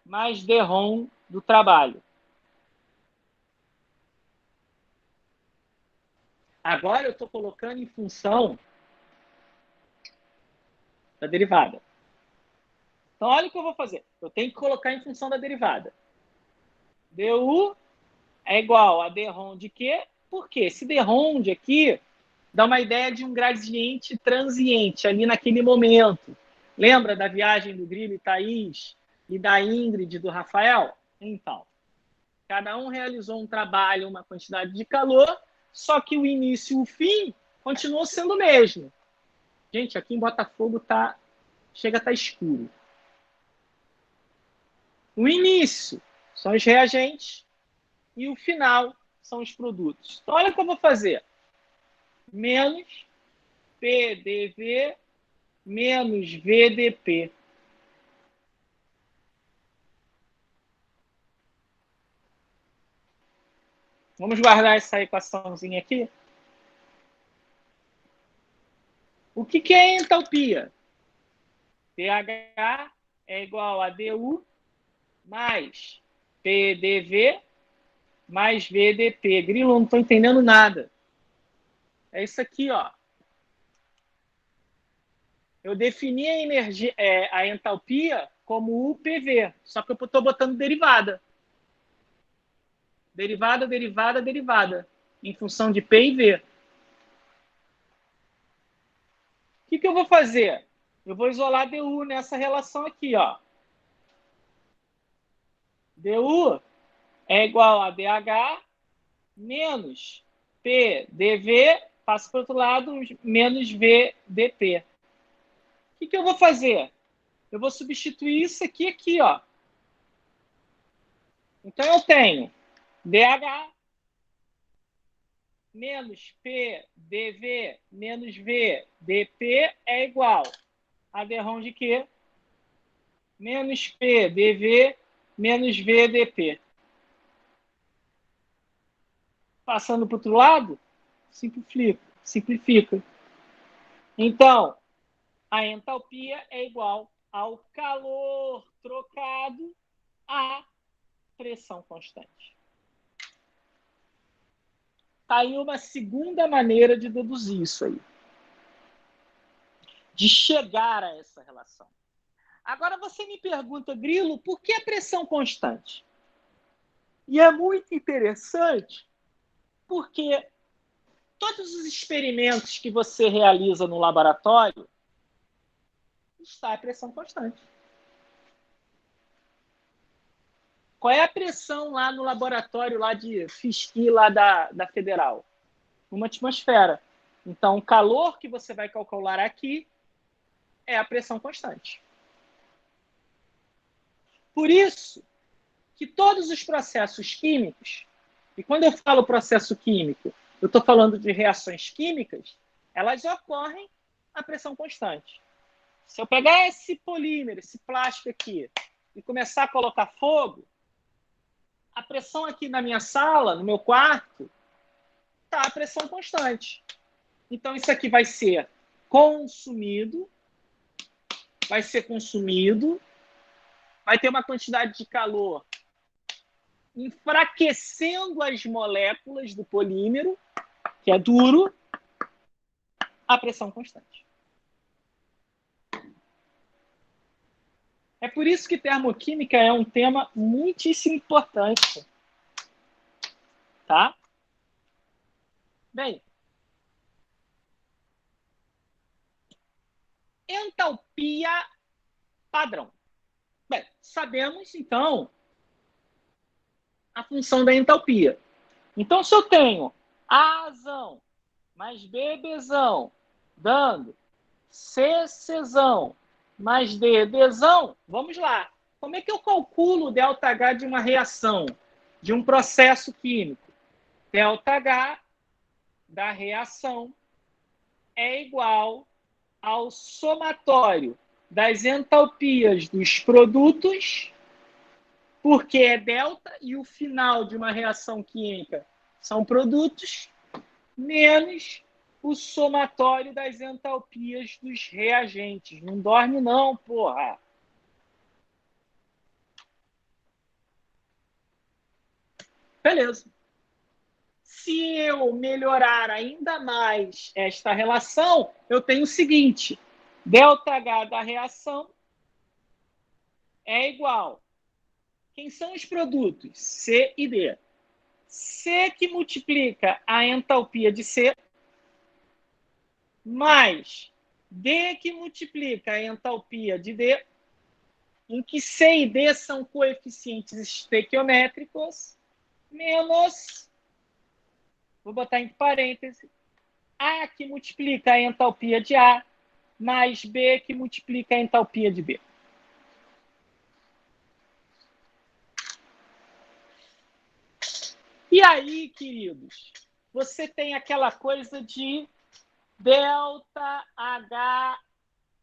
mais dROM do trabalho. Agora eu estou colocando em função da derivada. Então, olha o que eu vou fazer. Eu tenho que colocar em função da derivada. DU é igual a dROM de Q. Por quê? Esse dROM de aqui dá uma ideia de um gradiente transiente ali naquele momento. Lembra da viagem do Grilo e Thaís e da Ingrid e do Rafael? Então, cada um realizou um trabalho, uma quantidade de calor, só que o início e o fim continuou sendo o mesmo. Gente, aqui em Botafogo chega a estar escuro. O início são os reagentes e o final são os produtos. Então, olha o que eu vou fazer. Menos PDV menos VDP. Vamos guardar essa equaçãozinha aqui. O que é entalpia? pH é igual a DU mais PDV mais VDP. Grilo, não estou entendendo nada. É isso aqui, ó. Eu defini a, energia, a entalpia como UPV, só que eu estou botando derivada. Derivada, derivada, derivada, em função de P e V. O que eu vou fazer? Eu vou isolar DU nessa relação aqui, ó. DU é igual a DH menos PDV, passa para o outro lado, menos VDP. O que eu vou fazer? Eu vou substituir isso aqui, ó. Então, eu tenho DH menos PDV menos VDP é igual a derrom de quê? Menos PDV menos VDP. Passando para o outro lado, simplifica. Então, a entalpia é igual ao calor trocado à pressão constante. Está aí uma segunda maneira de deduzir isso aí. De chegar a essa relação. Agora você me pergunta, Grilo, por que a pressão constante? E é muito interessante porque todos os experimentos que você realiza no laboratório está a pressão constante. Qual é a pressão lá no laboratório lá de FISC lá da Federal? Uma atmosfera. Então, o calor que você vai calcular aqui é a pressão constante. Por isso que todos os processos químicos, e quando eu falo processo químico, eu estou falando de reações químicas, elas ocorrem a pressão constante. Se eu pegar esse polímero, esse plástico aqui, e começar a colocar fogo, a pressão aqui na minha sala, no meu quarto, está a pressão constante. Então, isso aqui vai ser consumido, vai ter uma quantidade de calor enfraquecendo as moléculas do polímero, que é duro, a pressão constante. É por isso que termoquímica é um tema muitíssimo importante. Tá? Bem, entalpia padrão. Bem, sabemos, então, a função da entalpia. Então, se eu tenho Azão mais BBzão dando CCzão mais DDzão, vamos lá. Como é que eu calculo o ΔH de uma reação, de um processo químico? ΔH da reação é igual ao somatório das entalpias dos produtos, porque é delta e o final de uma reação química são produtos, menos o somatório das entalpias dos reagentes. Não dorme não, porra. Beleza. Se eu melhorar ainda mais esta relação, eu tenho o seguinte: ΔH da reação é igual. Quem são os produtos? C e D. C que multiplica a entalpia de C, mais D que multiplica a entalpia de D, em que C e D são coeficientes estequiométricos, menos, vou botar entre parênteses, A que multiplica a entalpia de A, mais B que multiplica a entalpia de B. E aí, queridos, você tem aquela coisa de ΔH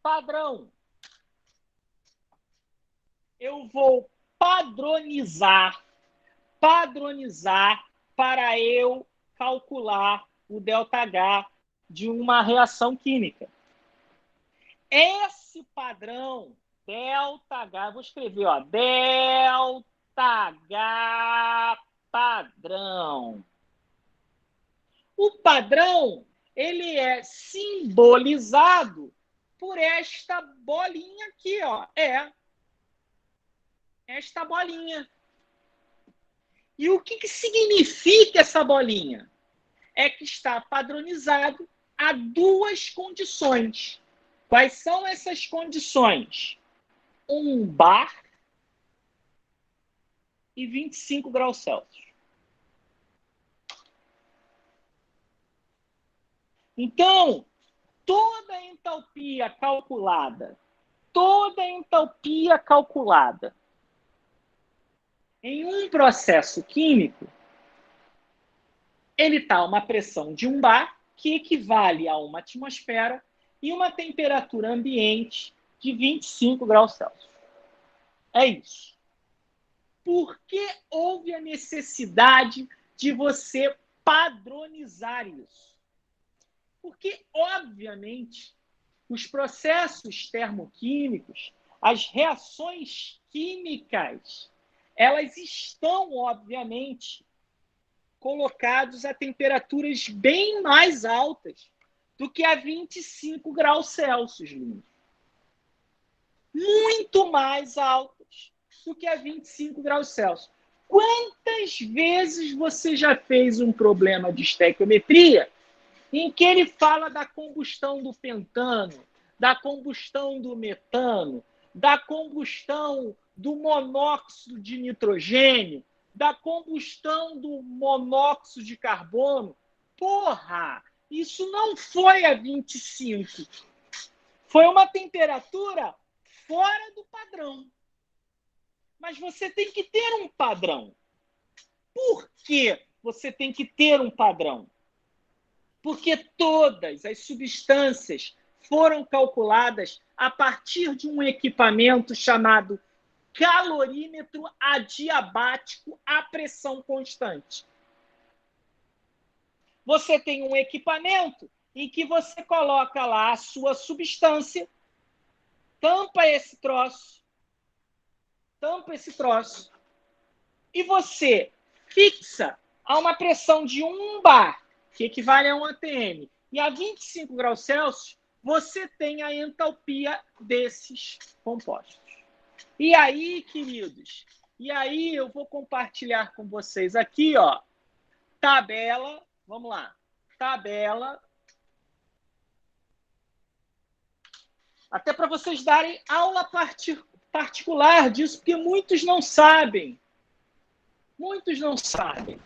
padrão. Eu vou padronizar para eu calcular o ΔH de uma reação química. Esse padrão, ΔH, vou escrever, ó, ΔH padrão. O padrão, ele é simbolizado por esta bolinha aqui, ó. Esta bolinha. E o que significa essa bolinha? É que está padronizado a duas condições. Quais são essas condições? 1 bar e 25 graus Celsius. Então, toda a entalpia calculada em um processo químico, ele está a uma pressão de 1 bar, que equivale a uma atmosfera, e uma temperatura ambiente de 25 graus Celsius. É isso. Por que houve a necessidade de você padronizar isso? Porque, obviamente, os processos termoquímicos, as reações químicas, elas estão, obviamente, colocados a temperaturas bem mais altas do que a 25 graus Celsius, Lino. Muito mais altas do que a 25 graus Celsius. Quantas vezes você já fez um problema de estequiometria em que ele fala da combustão do pentano, da combustão do metano, da combustão do monóxido de nitrogênio, da combustão do monóxido de carbono? Porra, isso não foi a 25. Foi uma temperatura fora do padrão. Mas você tem que ter um padrão. Por que você tem que ter um padrão? Porque todas as substâncias foram calculadas a partir de um equipamento chamado calorímetro adiabático à pressão constante. Você tem um equipamento em que você coloca lá a sua substância, tampa esse troço, e você fixa a uma pressão de 1 bar, que equivale a 1 atm, e a 25 graus Celsius, você tem a entalpia desses compostos. E aí, queridos, eu vou compartilhar com vocês aqui, ó, tabela, vamos lá, tabela, até para vocês darem aula particular disso, porque muitos não sabem. Muitos não sabem.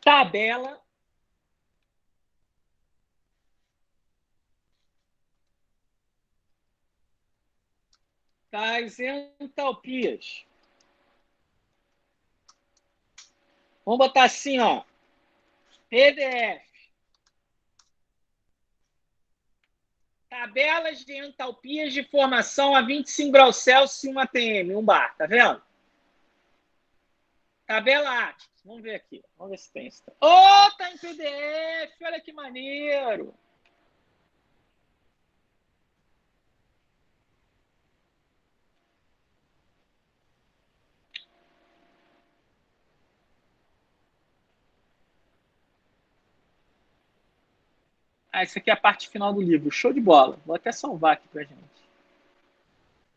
Tabela das entalpias. Vamos botar assim, ó. PDF. Tabelas de entalpias de formação a 25 graus Celsius e 1 atm, 1 bar, tá vendo? Tabela Atkins. Vamos ver aqui. Vamos ver se tem isso. Oh, tá em PDF. Olha que maneiro. Ah, isso aqui é a parte final do livro. Show de bola. Vou até salvar aqui pra gente.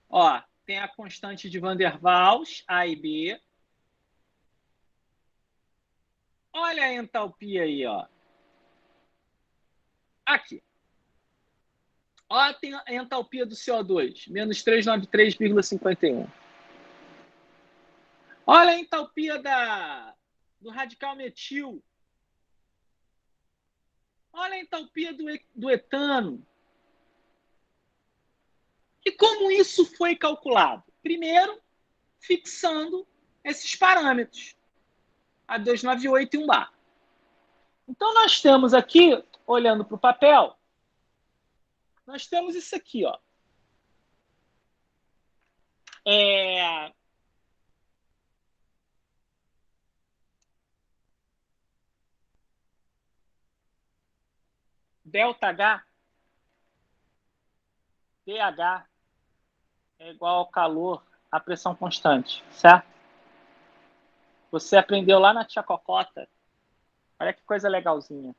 Ó, tem a constante de Van der Waals, A e B. Olha a entalpia aí, ó. Aqui. Ó, tem a entalpia do CO2, menos 393,51. Olha a entalpia do radical metil. Olha a entalpia do etano. E como isso foi calculado? Primeiro, fixando esses parâmetros, a 298 e 1 bar. Então, nós temos aqui, olhando para o papel, nós temos isso aqui, ó. ΔH, DH é igual ao calor à pressão constante, certo? Você aprendeu lá na tia Cocota. Olha que coisa legalzinha.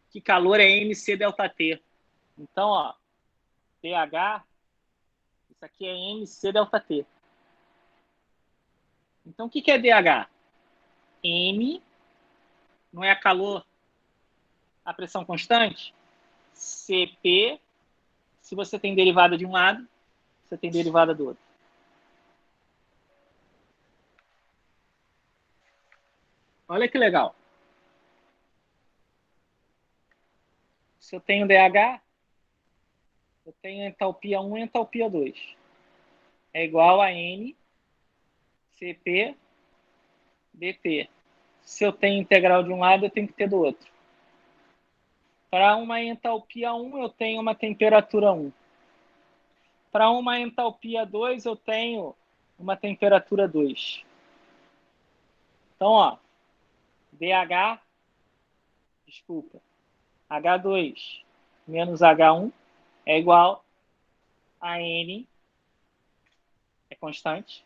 Que calor é MC ΔT. Então, ó, DH, isso aqui é MC ΔT. Então, o que é DH? M, não é calor a pressão constante? CP, se você tem derivada de um lado, você tem derivada do outro. Olha que legal. Se eu tenho DH, eu tenho entalpia 1 e entalpia 2. É igual a N, CP, DT. Se eu tenho integral de um lado, eu tenho que ter do outro. Para uma entalpia 1, eu tenho uma temperatura 1. Para uma entalpia 2, eu tenho uma temperatura 2. Então, ó, DH, desculpa, H2 menos H1 é igual a N, é constante.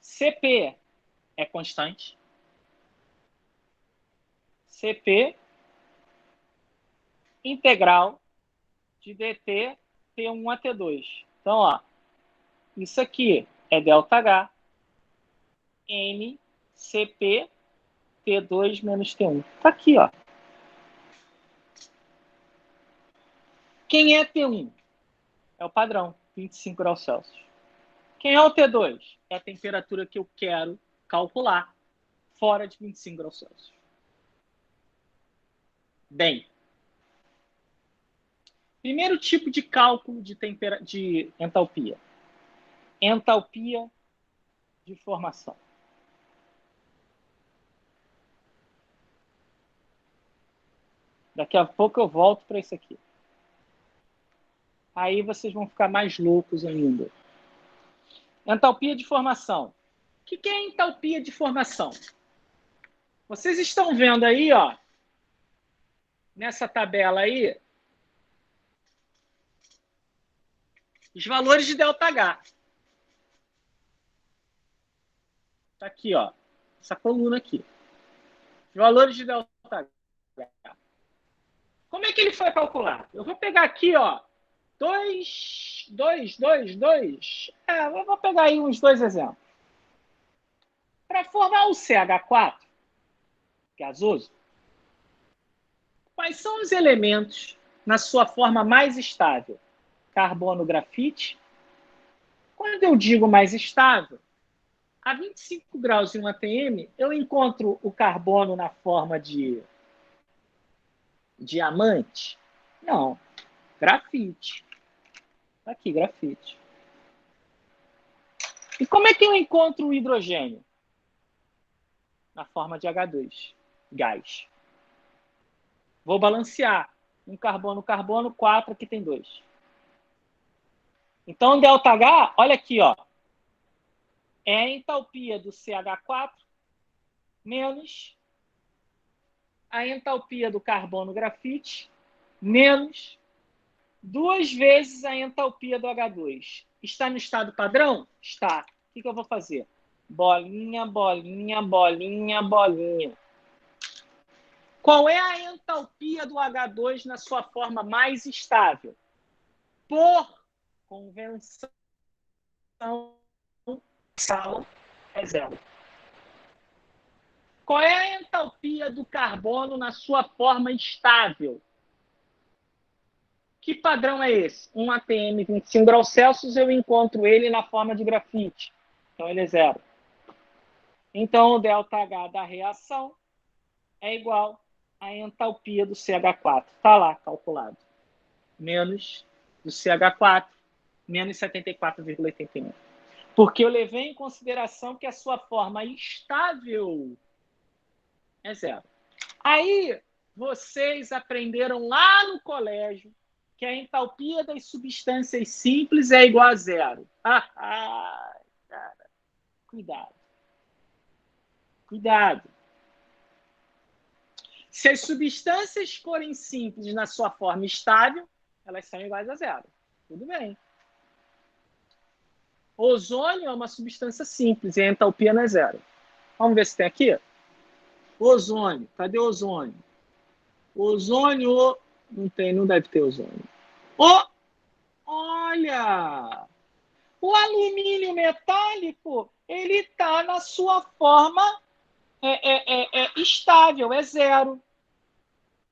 CP é constante. CP integral de dt T1 a T2. Então, ó, isso aqui é ΔH, N, CP, T2 menos T1. Tá aqui, ó. Quem é T1? É o padrão, 25 graus Celsius. Quem é o T2? É a temperatura que eu quero calcular fora de 25 graus Celsius. Bem, primeiro tipo de cálculo de entalpia. Entalpia de formação. Daqui a pouco eu volto para isso aqui. Aí vocês vão ficar mais loucos ainda. Entalpia de formação. O que é entalpia de formação? Vocês estão vendo aí, ó, nessa tabela aí, os valores de ΔH. Tá aqui, ó, essa coluna aqui. Os valores de ΔH. Como é que ele foi calculado? Eu vou pegar aqui, ó, 2. Eu vou pegar aí uns 2 exemplos. Para formar o CH4, gasoso, quais são os elementos na sua forma mais estável? Carbono, grafite. Quando eu digo mais estável, a 25 graus e 1 atm, eu encontro o carbono na forma de diamante? Não, grafite. Tá aqui, grafite. E como é que eu encontro o hidrogênio? Na forma de H2, gás. Vou balancear. Um carbono, 4, aqui tem 2. Então, ΔH, olha aqui, ó, é a entalpia do CH4 menos a entalpia do carbono grafite menos 2 vezes a entalpia do H2. Está no estado padrão? Está. O que eu vou fazer? Bolinha, bolinha, bolinha, bolinha. Qual é a entalpia do H2 na sua forma mais estável? Por convenção, sal é zero. Qual é a entalpia do carbono na sua forma estável? Que padrão é esse? 1 atm, 25 graus Celsius, eu encontro ele na forma de grafite. Então, ele é zero. Então, o ΔH da reação é igual à entalpia do CH4. Está lá, calculado. Menos do CH4, menos 74,81. Porque eu levei em consideração que a sua forma estável é zero. Aí, vocês aprenderam lá no colégio que a entalpia das substâncias simples é igual a zero. Cara, cuidado. Cuidado. Se as substâncias forem simples na sua forma estável, elas são iguais a zero. Tudo bem. Ozônio é uma substância simples e a entalpia não é zero. Vamos ver se tem aqui. Ozônio. Cadê o ozônio? Ozônio. Não tem, não deve ter ozônio. Oh, olha! O alumínio metálico, ele está na sua forma estável, é zero.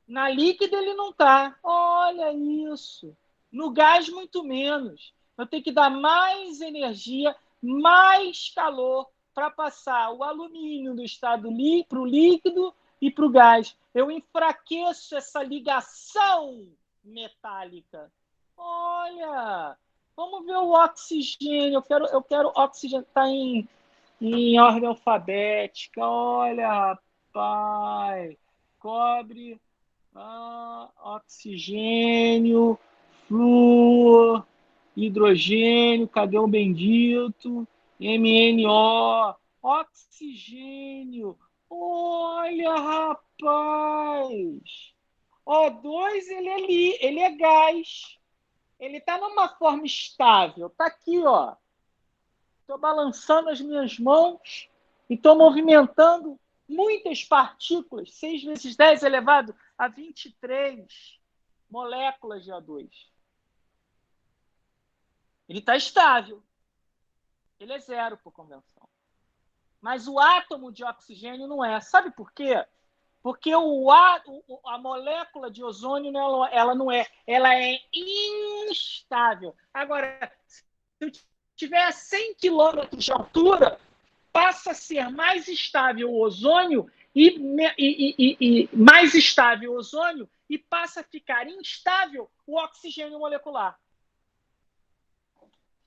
Na líquida ele não está. Olha isso. No gás, muito menos. Eu tenho que dar mais energia, mais calor para passar o alumínio do estado para o líquido e para o gás. Eu enfraqueço essa ligação metálica. Olha, vamos ver o oxigênio. Eu quero oxigênio. Está em ordem alfabética. Olha, rapaz. Cobre, oxigênio, flúor, hidrogênio, cadê o bendito? MNO, oxigênio. Olha, rapaz. O2, ele é gás. Ele está numa forma estável. Está aqui, ó. Estou balançando as minhas mãos e estou movimentando muitas partículas, 6 vezes 10 elevado a 23 moléculas de O2. Ele está estável. Ele é zero por convenção. Mas o átomo de oxigênio não é. Sabe por quê? Porque a molécula de ozônio ela não é. Ela é instável. Agora, se eu tiver a 100 km de altura, passa a ser mais estável o ozônio e mais estável o ozônio e passa a ficar instável o oxigênio molecular.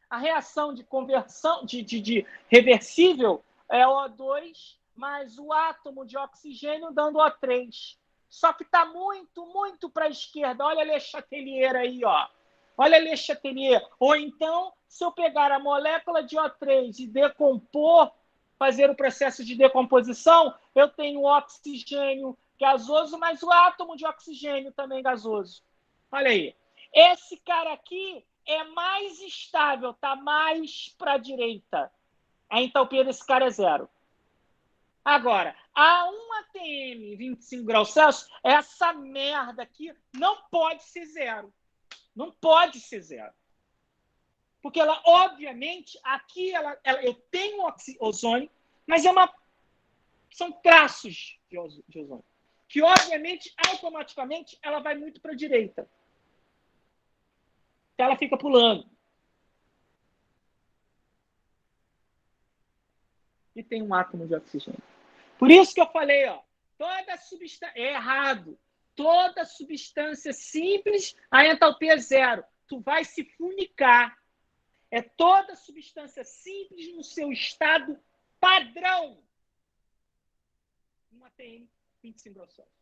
A reação de conversão de reversível é O2 mais o átomo de oxigênio dando O3. Só que está muito, muito para a esquerda. Olha Le Chatelier aí, ó. Olha Le Chatelier. Ou então, se eu pegar a molécula de O3 e decompor, fazer o processo de decomposição, eu tenho oxigênio gasoso, mas o átomo de oxigênio também gasoso. Olha aí. Esse cara aqui é mais estável, está mais para a direita. A entalpia desse cara é zero. Agora, a 1 atm 25 graus Celsius, essa merda aqui não pode ser zero. Não pode ser zero. Porque ela, obviamente, aqui eu tenho ozônio, mas são traços de ozônio. Que, obviamente, automaticamente, ela vai muito para a direita. Então, ela fica pulando. E tem um átomo de oxigênio. Por isso que eu falei, ó, toda substância... É errado. Toda substância simples, a entalpia é zero. Tu vai se funicar. É toda substância simples no seu estado padrão. 1 atm 25 graus Celsius.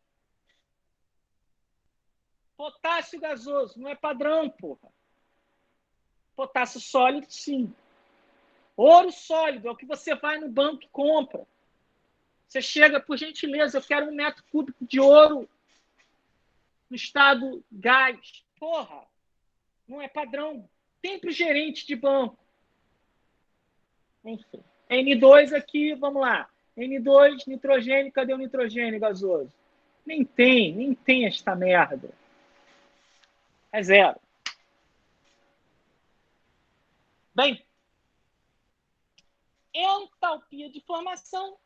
Potássio gasoso, não é padrão, porra. Potássio sólido, sim. Ouro sólido é o que você vai no banco e compra. Você chega, por gentileza, eu quero 1 metro cúbico de ouro no estado gás. Porra, não é padrão. Tem para o gerente de banco. Enfim. N2 aqui, vamos lá. N2, nitrogênio, cadê o nitrogênio gasoso? Nem tem esta merda. É zero. Bem, entalpia de formação.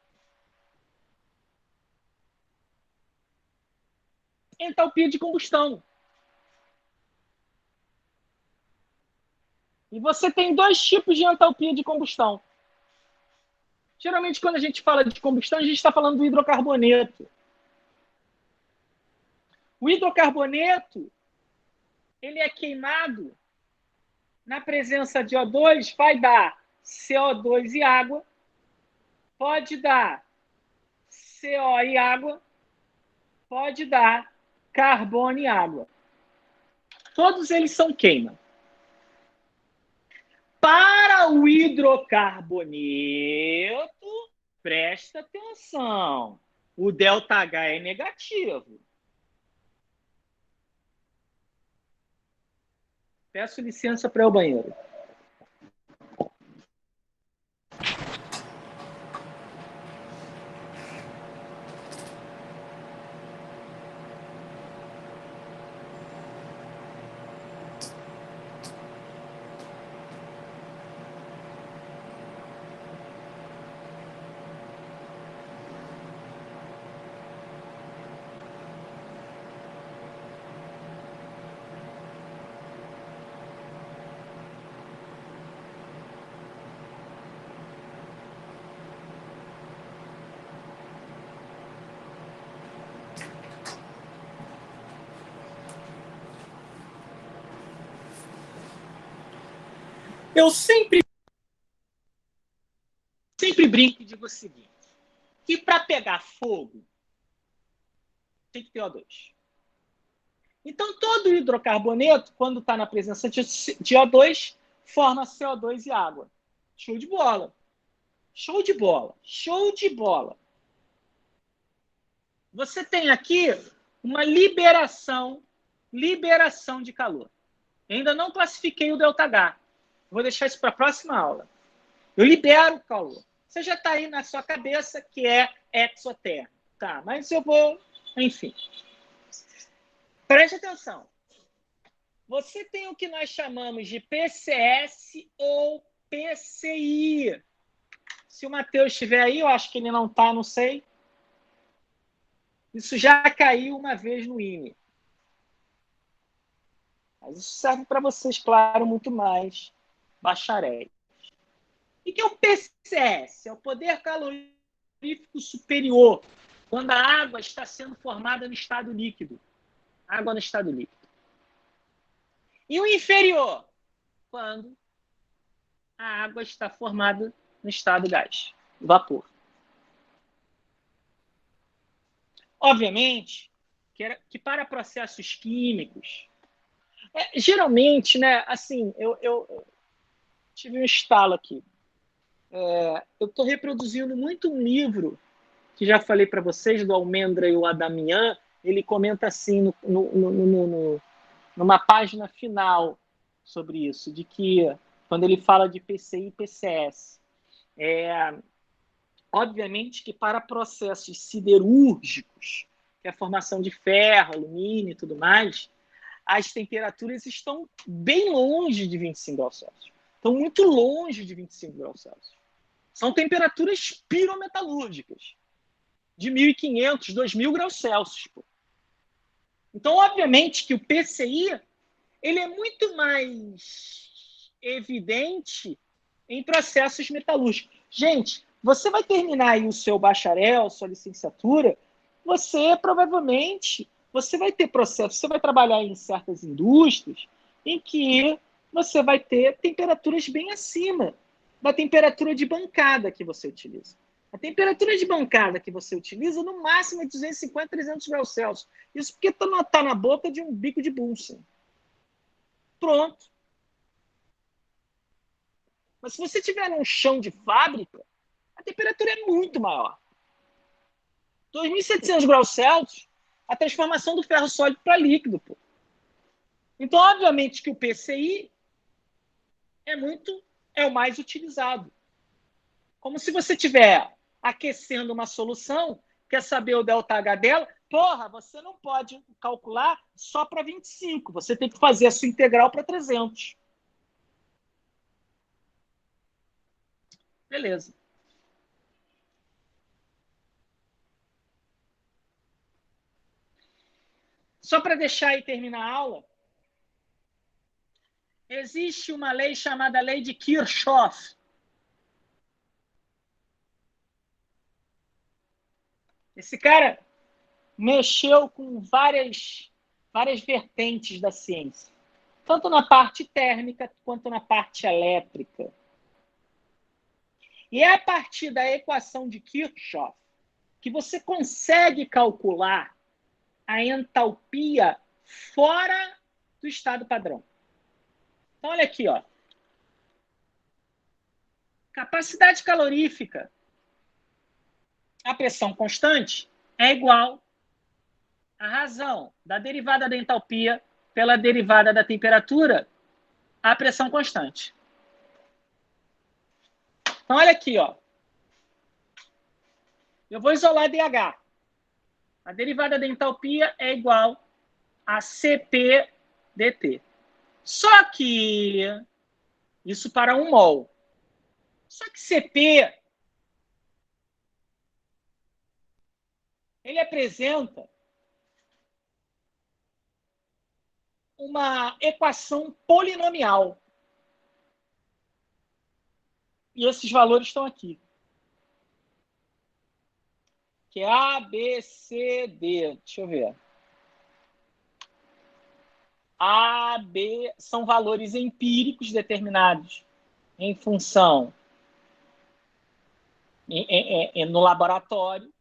Entalpia de combustão. E você tem 2 tipos de entalpia de combustão. Geralmente, quando a gente fala de combustão, a gente está falando do hidrocarboneto. O hidrocarboneto, ele é queimado na presença de O2, vai dar CO2 e água, pode dar CO e água, pode dar carbono e água. Todos eles são queima. Para o hidrocarboneto, presta atenção, o ΔH é negativo. Peço licença para ir ao banheiro. Eu sempre brinco e digo o seguinte, que para pegar fogo tem que ter O2. Então, todo hidrocarboneto, quando está na presença de O2, forma CO2 e água. Show de bola. Show de bola. Show de bola. Você tem aqui uma liberação de calor. Eu ainda não classifiquei o ΔH. Vou deixar isso para a próxima aula. Eu libero o calor. Você já está aí na sua cabeça que é exotérmico. Tá, mas eu vou... Enfim. Preste atenção. Você tem o que nós chamamos de PCS ou PCI. Se o Matheus estiver aí, eu acho que ele não está, não sei. Isso já caiu uma vez no INE. Mas isso serve para vocês, claro, muito mais bacharéis. O que é o PCS? É o poder calorífico superior, quando a água está sendo formada no estado líquido. Água no estado líquido. E o inferior? Quando a água está formada no estado gás, vapor. Obviamente, que para processos químicos, geralmente, né, assim, eu tive um estalo aqui. Eu estou reproduzindo muito um livro que já falei para vocês, do Almendra e o Adamian. Ele comenta assim numa página final sobre isso, de que quando ele fala de PCI e PCS, obviamente que para processos siderúrgicos, que é a formação de ferro, alumínio e tudo mais, as temperaturas estão bem longe de 25 graus Celsius. Estão muito longe de 25 graus Celsius. São temperaturas pirometalúrgicas, de 1.500, 2.000 graus Celsius. Pô. Então, obviamente que o PCI ele é muito mais evidente em processos metalúrgicos. Gente, você vai terminar aí o seu bacharel, sua licenciatura, você provavelmente vai ter processos, você vai trabalhar em certas indústrias em que você vai ter temperaturas bem acima da temperatura de bancada que você utiliza. A temperatura de bancada que você utiliza, no máximo, é 250, 300 graus Celsius. Isso porque está na boca de um bico de Bunsen. Pronto. Mas se você tiver num chão de fábrica, a temperatura é muito maior. 2.700 graus Celsius, a transformação do ferro sólido para líquido. Pô. Então, obviamente que o PCI é o mais utilizado. Como se você estiver aquecendo uma solução, quer saber o ΔH dela, porra, você não pode calcular só para 25, você tem que fazer a sua integral para 300. Beleza. Só para deixar e terminar a aula, existe uma lei chamada Lei de Kirchhoff. Esse cara mexeu com várias vertentes da ciência, tanto na parte térmica quanto na parte elétrica. E é a partir da equação de Kirchhoff que você consegue calcular a entalpia fora do estado padrão. Então, olha aqui, ó. Capacidade calorífica, a pressão constante, é igual à razão da derivada da entalpia pela derivada da temperatura à pressão constante. Então, olha aqui, ó. Eu vou isolar DH. A derivada da entalpia é igual a Cp dt. Só que isso para 1 mol. Só que Cp ele apresenta uma equação polinomial. E esses valores estão aqui. Que é A, B, C, D. Deixa eu ver. A, B são valores empíricos determinados em função no laboratório.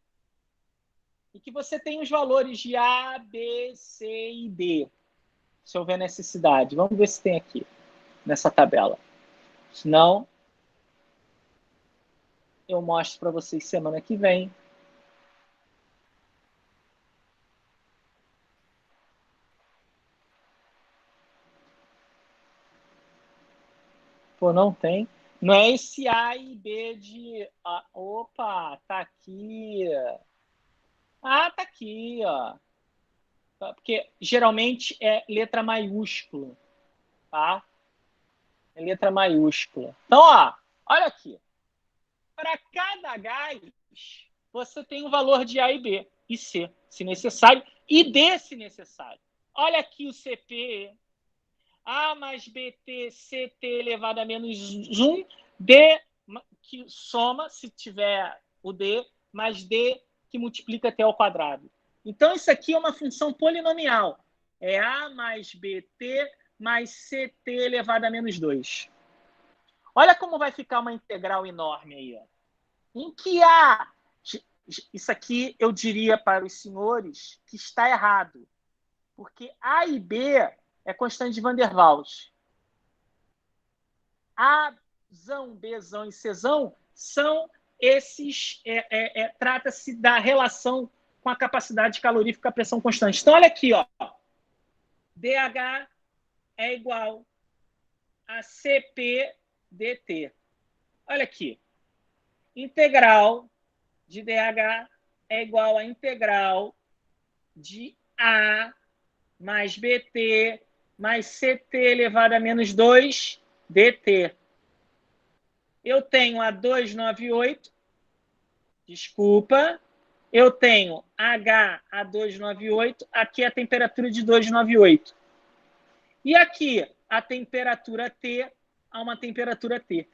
E que você tem os valores de A, B, C e D. Se houver necessidade. Vamos ver se tem aqui, nessa tabela. Se não, eu mostro para vocês semana que vem. Pô, não tem. Não é esse A e B de... Ah, opa, tá aqui. Ah, tá aqui, ó. Porque geralmente é letra maiúscula, tá? É letra maiúscula. Então, ó, olha aqui. Para cada gás, você tem um valor de A e B, e C, se necessário, e D, se necessário. Olha aqui o CP, A mais BT, CT elevado a menos 1, D, que soma, se tiver o D, mais D, que multiplica até ao quadrado. Então, isso aqui é uma função polinomial. É A mais BT mais CT elevado a menos 2. Olha como vai ficar uma integral enorme aí. Ó. Em que A... Isso aqui eu diria para os senhores que está errado. Porque A e B é constante de Van der Waals. Azão, Bzão e Czão são esses... trata-se da relação com a capacidade calorífica com a pressão constante. Então, olha aqui, ó. DH é igual a Cp dt. Olha aqui. Integral de DH é igual a integral de A mais BT mais CT elevado a menos 2 dt. Eu tenho a 298, desculpa, eu tenho H a 298, aqui é a temperatura de 298. E aqui a temperatura T a uma temperatura T.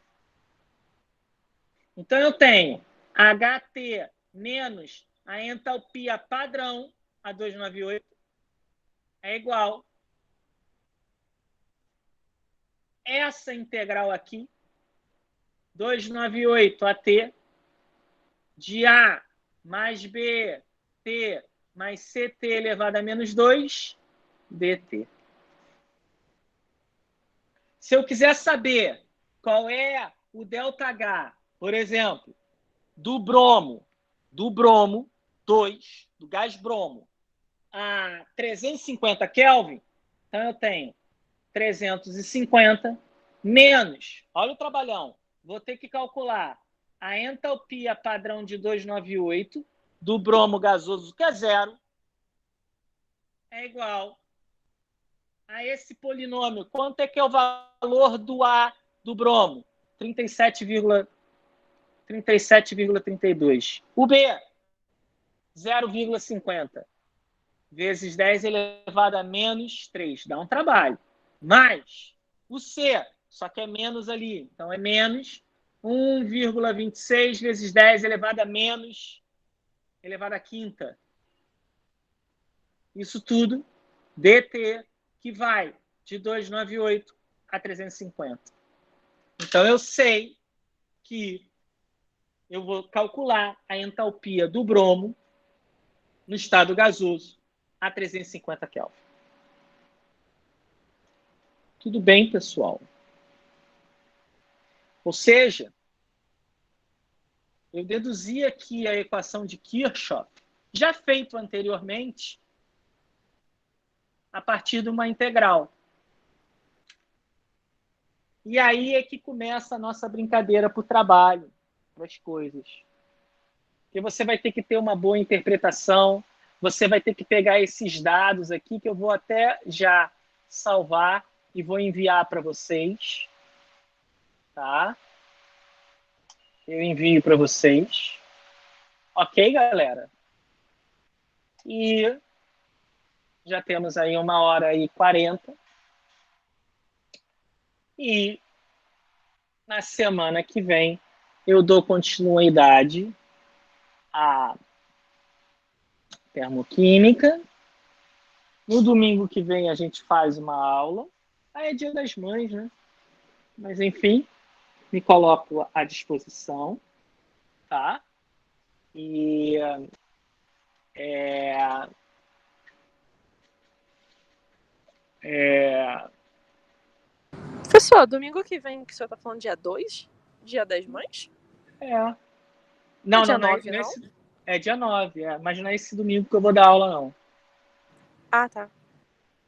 Então eu tenho HT menos a entalpia padrão, a 298, é igual essa integral aqui, 298 AT, de A mais B, T mais CT elevado a menos 2, dt. Se eu quiser saber qual é o ΔH, por exemplo, do bromo 2, do gás bromo, a 350 Kelvin, então eu tenho 350 menos, olha o trabalhão, vou ter que calcular a entalpia padrão de 298 do bromo gasoso, que é 0, é igual a esse polinômio. Quanto é que é o valor do A do bromo? 37,32. O B, 0,50. Vezes 10 elevado a menos 3. Dá um trabalho. Mais o C, só que é menos ali. Então, é menos 1,26 vezes 10 elevado a menos elevado a quinta. Isso tudo, dt, que vai de 298 a 350. Então, eu sei que eu vou calcular a entalpia do bromo no estado gasoso a 350 Kelvin. Tudo bem, pessoal? Ou seja, eu deduzi aqui a equação de Kirchhoff, já feito anteriormente, a partir de uma integral. E aí é que começa a nossa brincadeira para o trabalho, para as coisas. Porque você vai ter que ter uma boa interpretação, você vai ter que pegar esses dados aqui, que eu vou até já salvar e vou enviar para vocês. Tá? Eu envio para vocês. Ok, galera? E já temos aí 1h40. E na semana que vem eu dou continuidade à termoquímica. No domingo que vem a gente faz uma aula. Aí é Dia das Mães, né? Mas enfim, me coloco à disposição, tá? E Professor, domingo que vem, que o senhor tá falando dia 2? Dia das Mães? Não, dia não, 9, não? é dia 9, mas não é esse domingo que eu vou dar aula, não. Ah, tá.